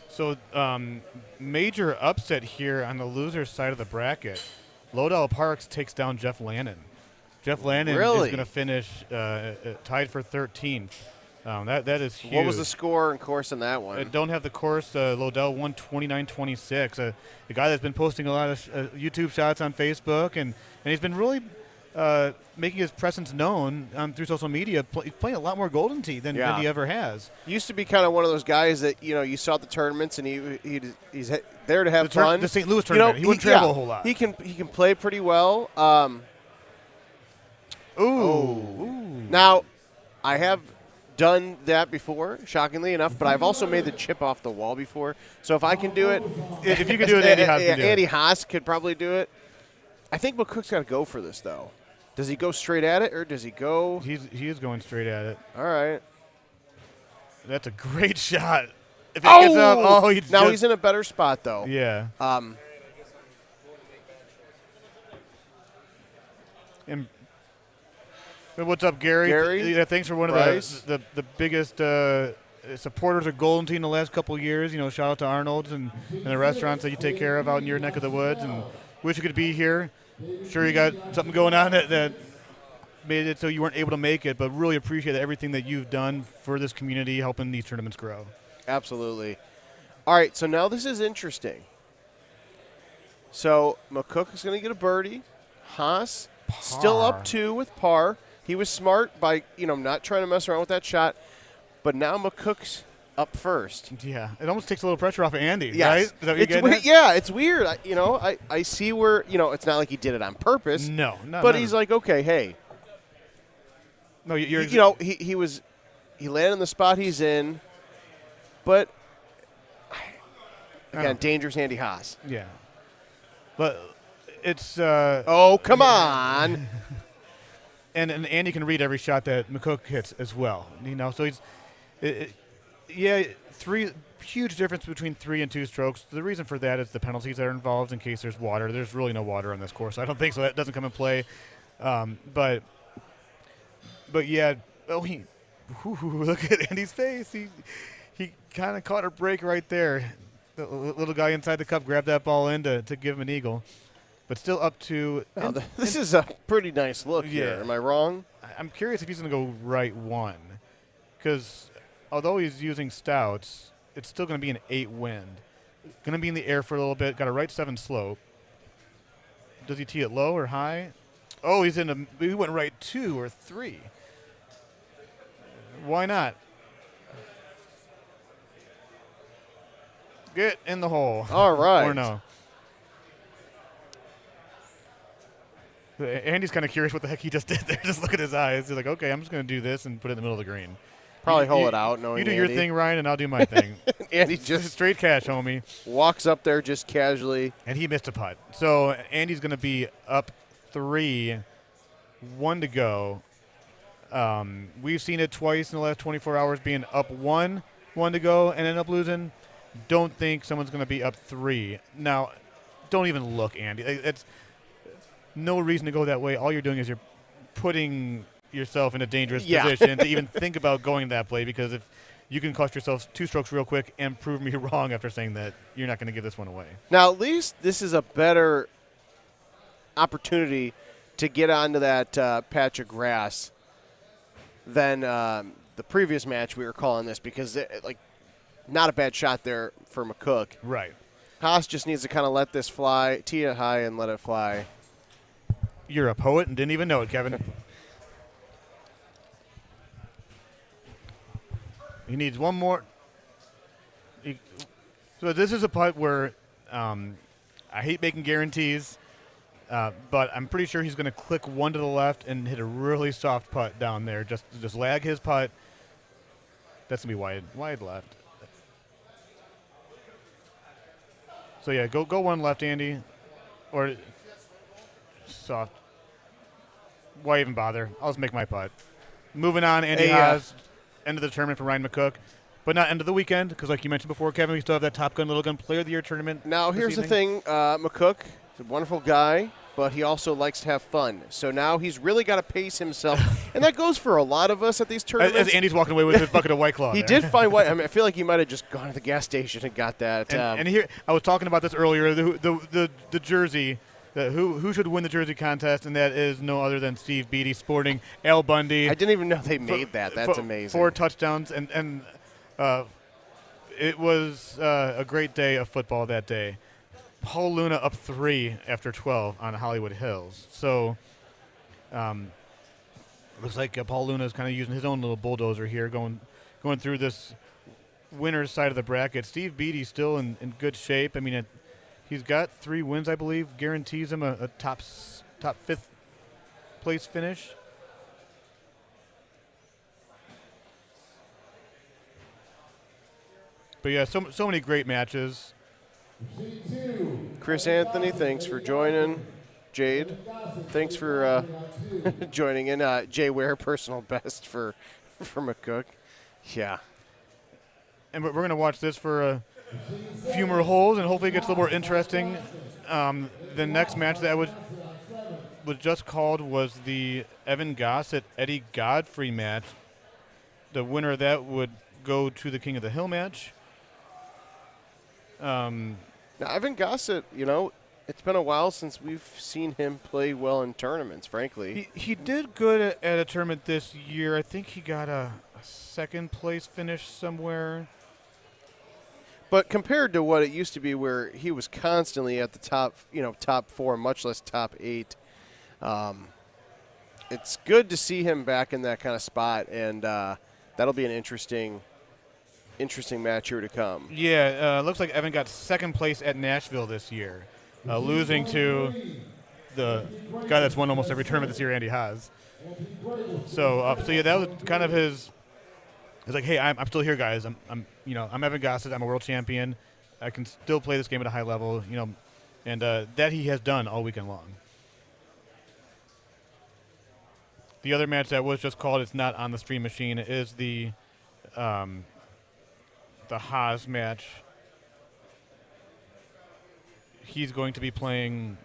So, major upset here on the loser side of the bracket. Lodell Parks takes down Jeff Lannon. Jeff Lannon is going to finish tied for 13th. That is huge. What was the score and course in that one? I don't have the course. Lodell won 29-26. The guy that's been posting a lot of YouTube shots on Facebook, and he's been really making his presence known through social media. He's playing a lot more Golden Tee than he ever has. Used to be kind of one of those guys that you saw at the tournaments, and he's there to have fun. The St. Louis tournament, he wouldn't travel a whole lot. He can play pretty well. Now, I have done that before, shockingly enough, but I've also made the chip off the wall before. So if I can do it, if you can do it, Andy Haas can do it. Andy Haas could probably do it. I think McCook's got to go for this, though. Does he go straight at it, or does he go? He is going straight at it. All right. That's a great shot. If it gets up, he's in a better spot, though. Yeah. And what's up, Gary? Gary? Yeah, thanks for one of the biggest supporters of Golden Tee in the last couple of years. Shout out to Arnold's and the restaurants that you take care of out in your neck of the woods. And wish you could be here. Sure, you got something going on that made it so you weren't able to make it, but really appreciate everything that you've done for this community, helping these tournaments grow. Absolutely. All right, so now this is interesting. So McCook is going to get a birdie. Haas still up 2 with par. He was smart by not trying to mess around with that shot. but now McCook's up first. Yeah, it almost takes a little pressure off of Andy, yes. right? Is that what you're getting at? Yeah, it's weird. I see where, it's not like he did it on purpose. No. But he's like, okay, hey. No, he landed in the spot he's in, but again, dangerous Andy Haas. Yeah. But it's oh, come on. and Andy can read every shot that McCook hits as well. So he's huge difference between 3 and 2 strokes. The reason for that is the penalties that are involved in case there's water. There's really no water on this course. I don't think so. That doesn't come in play. But yeah, look at Andy's face. He kind of caught a break right there. The little guy inside the cup grabbed that ball in to give him an eagle. But still up to this is a pretty nice look here. Am I wrong? I'm curious if he's going to go right 1. Because although he's using stouts, it's still going to be an 8 wind. Going to be in the air for a little bit. Got a right 7 slope. Does he tee it low or high? Oh, he went right 2 or 3. Why not? Get in the hole. All right. Or no. Andy's kind of curious what the heck he just did there. Just look at his eyes. He's like, okay, I'm just going to do this and put it in the middle of the green. Probably hole it out. You do your thing, Ryan, and I'll do my thing. Andy just straight cash, homie. Walks up there just casually. And he missed a putt. So Andy's going to be up 3, 1 to go. We've seen it twice in the last 24 hours being up 1 to go, and end up losing. Don't think someone's going to be up 3. Now, don't even look, Andy. It's no reason to go that way. All you're doing is you're putting yourself in a dangerous position to even think about going that play, because if you can cost yourself 2 strokes real quick and prove me wrong after saying that, you're not going to give this one away. Now, at least this is a better opportunity to get onto that patch of grass than the previous match we were calling this, because not a bad shot there for McCook. Right. Haas just needs to kind of let this fly, tee it high and let it fly. You're a poet and didn't even know it, Kevin. He needs one more. So this is a putt where I hate making guarantees, but I'm pretty sure he's going to click 1 to the left and hit a really soft putt down there. Just lag his putt. That's going to be wide left. So, yeah, go 1 left, Andy. Or soft. Why even bother? I'll just make my putt. Moving on, Andy Haas. End of the tournament for Ryan McCook. But not end of the weekend, because like you mentioned before, Kevin, we still have that Top Gun, Little Gun Player of the Year tournament. Now, here's the thing. McCook is a wonderful guy, but he also likes to have fun. So now he's really got to pace himself. And that goes for a lot of us at these tournaments. As Andy's walking away with his bucket of White Claw. He did find White. I feel like he might have just gone to the gas station and got that. And here, I was talking about this earlier, the jersey. Who should win the jersey contest, and that is no other than Steve Beatty sporting Al Bundy. I didn't even know they made that. That's amazing. 4 touchdowns, and it was a great day of football that day. Paul Luna up 3 after 12 on Hollywood Hills. So looks like Paul Luna is kind of using his own little bulldozer here, going through this winner's side of the bracket. Steve Beatty still in good shape. I mean, he's got 3 wins, I believe, guarantees him a top 5th place finish. But yeah, so many great matches. Chris Anthony, thanks for joining. Jade, thanks for joining in. Jay Ware, personal best for McCook. Yeah. And we're going to watch this for a few more holes, and hopefully it gets a little more interesting. The next match that was just called was the Evan Gossett Eddie Godfrey match. The winner of that would go to the King of the Hill match. Now, Evan Gossett, it's been a while since we've seen him play well in tournaments, frankly. He did good at a tournament this year. I think he got a 2nd place finish somewhere. But compared to what it used to be, where he was constantly at the top 4, much less top 8, it's good to see him back in that kind of spot. And that'll be an interesting match here to come. Yeah, looks like Evan got second place at Nashville this year, losing to the guy that's won almost every tournament this year, Andy Haas. So yeah, that was kind of his. It's like, hey, I'm still here, guys. I'm Evan Gossett. I'm a world champion. I can still play this game at a high level, and that he has done all weekend long. The other match that was just called, it's not on the stream machine, is the Haas match. He's going to be playing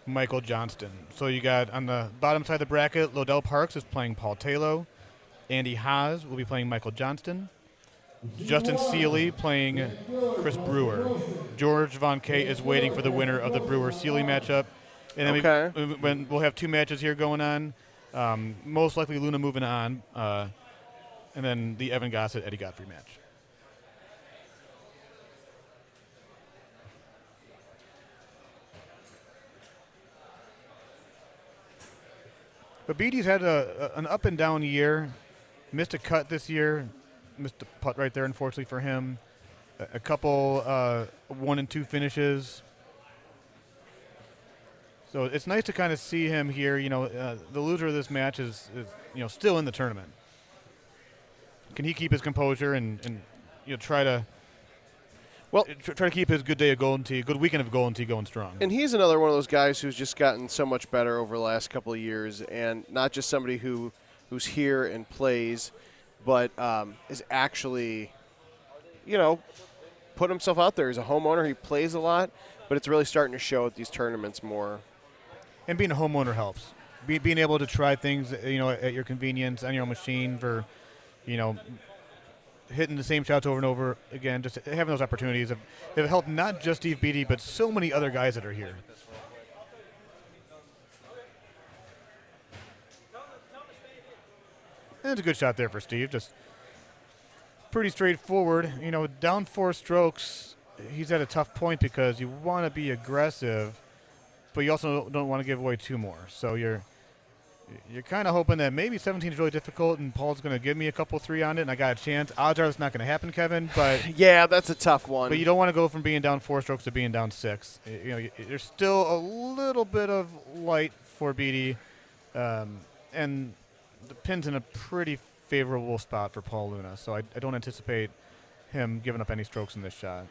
Michael Johnston. So you got on the bottom side of the bracket, Lodell Parks is playing Paul Taylor. Andy Haas will be playing Michael Johnston. Justin Seeley playing Chris Brewer. George Von Kay is waiting for the winner of the Brewer-Seeley matchup. And then we'll have two matches here going on. Most likely Luna moving on. And then the Evan Gossett-Eddie Godfrey match. But Beatty's had an up and down year. Missed a cut this year. Missed a putt right there, unfortunately for him. A couple 1 and 2 finishes. So it's nice to kind of see him here. The loser of this match is still in the tournament. Can he keep his composure and try to keep his good weekend of Golden Tee going strong? And he's another one of those guys who's just gotten so much better over the last couple of years, and not just somebody who's here and plays, but is actually, put himself out there as a homeowner. He plays a lot, but it's really starting to show at these tournaments more. And being a homeowner helps. Being able to try things, at your convenience on your own machine for, hitting the same shots over and over again, just having those opportunities have helped not just Steve Beatty, but so many other guys that are here. And it's a good shot there for Steve. Just pretty straightforward. Down 4 strokes, he's at a tough point because you want to be aggressive, but you also don't want to give away 2 more. So you're kind of hoping that maybe 17 is really difficult and Paul's going to give me a couple 3 on it and I got a chance. Odds are that's not going to happen, Kevin. But yeah, that's a tough one. But you don't want to go from being down 4 strokes to being down 6. There's still a little bit of light for Beatty, and the pin's in a pretty favorable spot for Paul Luna. So I don't anticipate him giving up any strokes in this shot.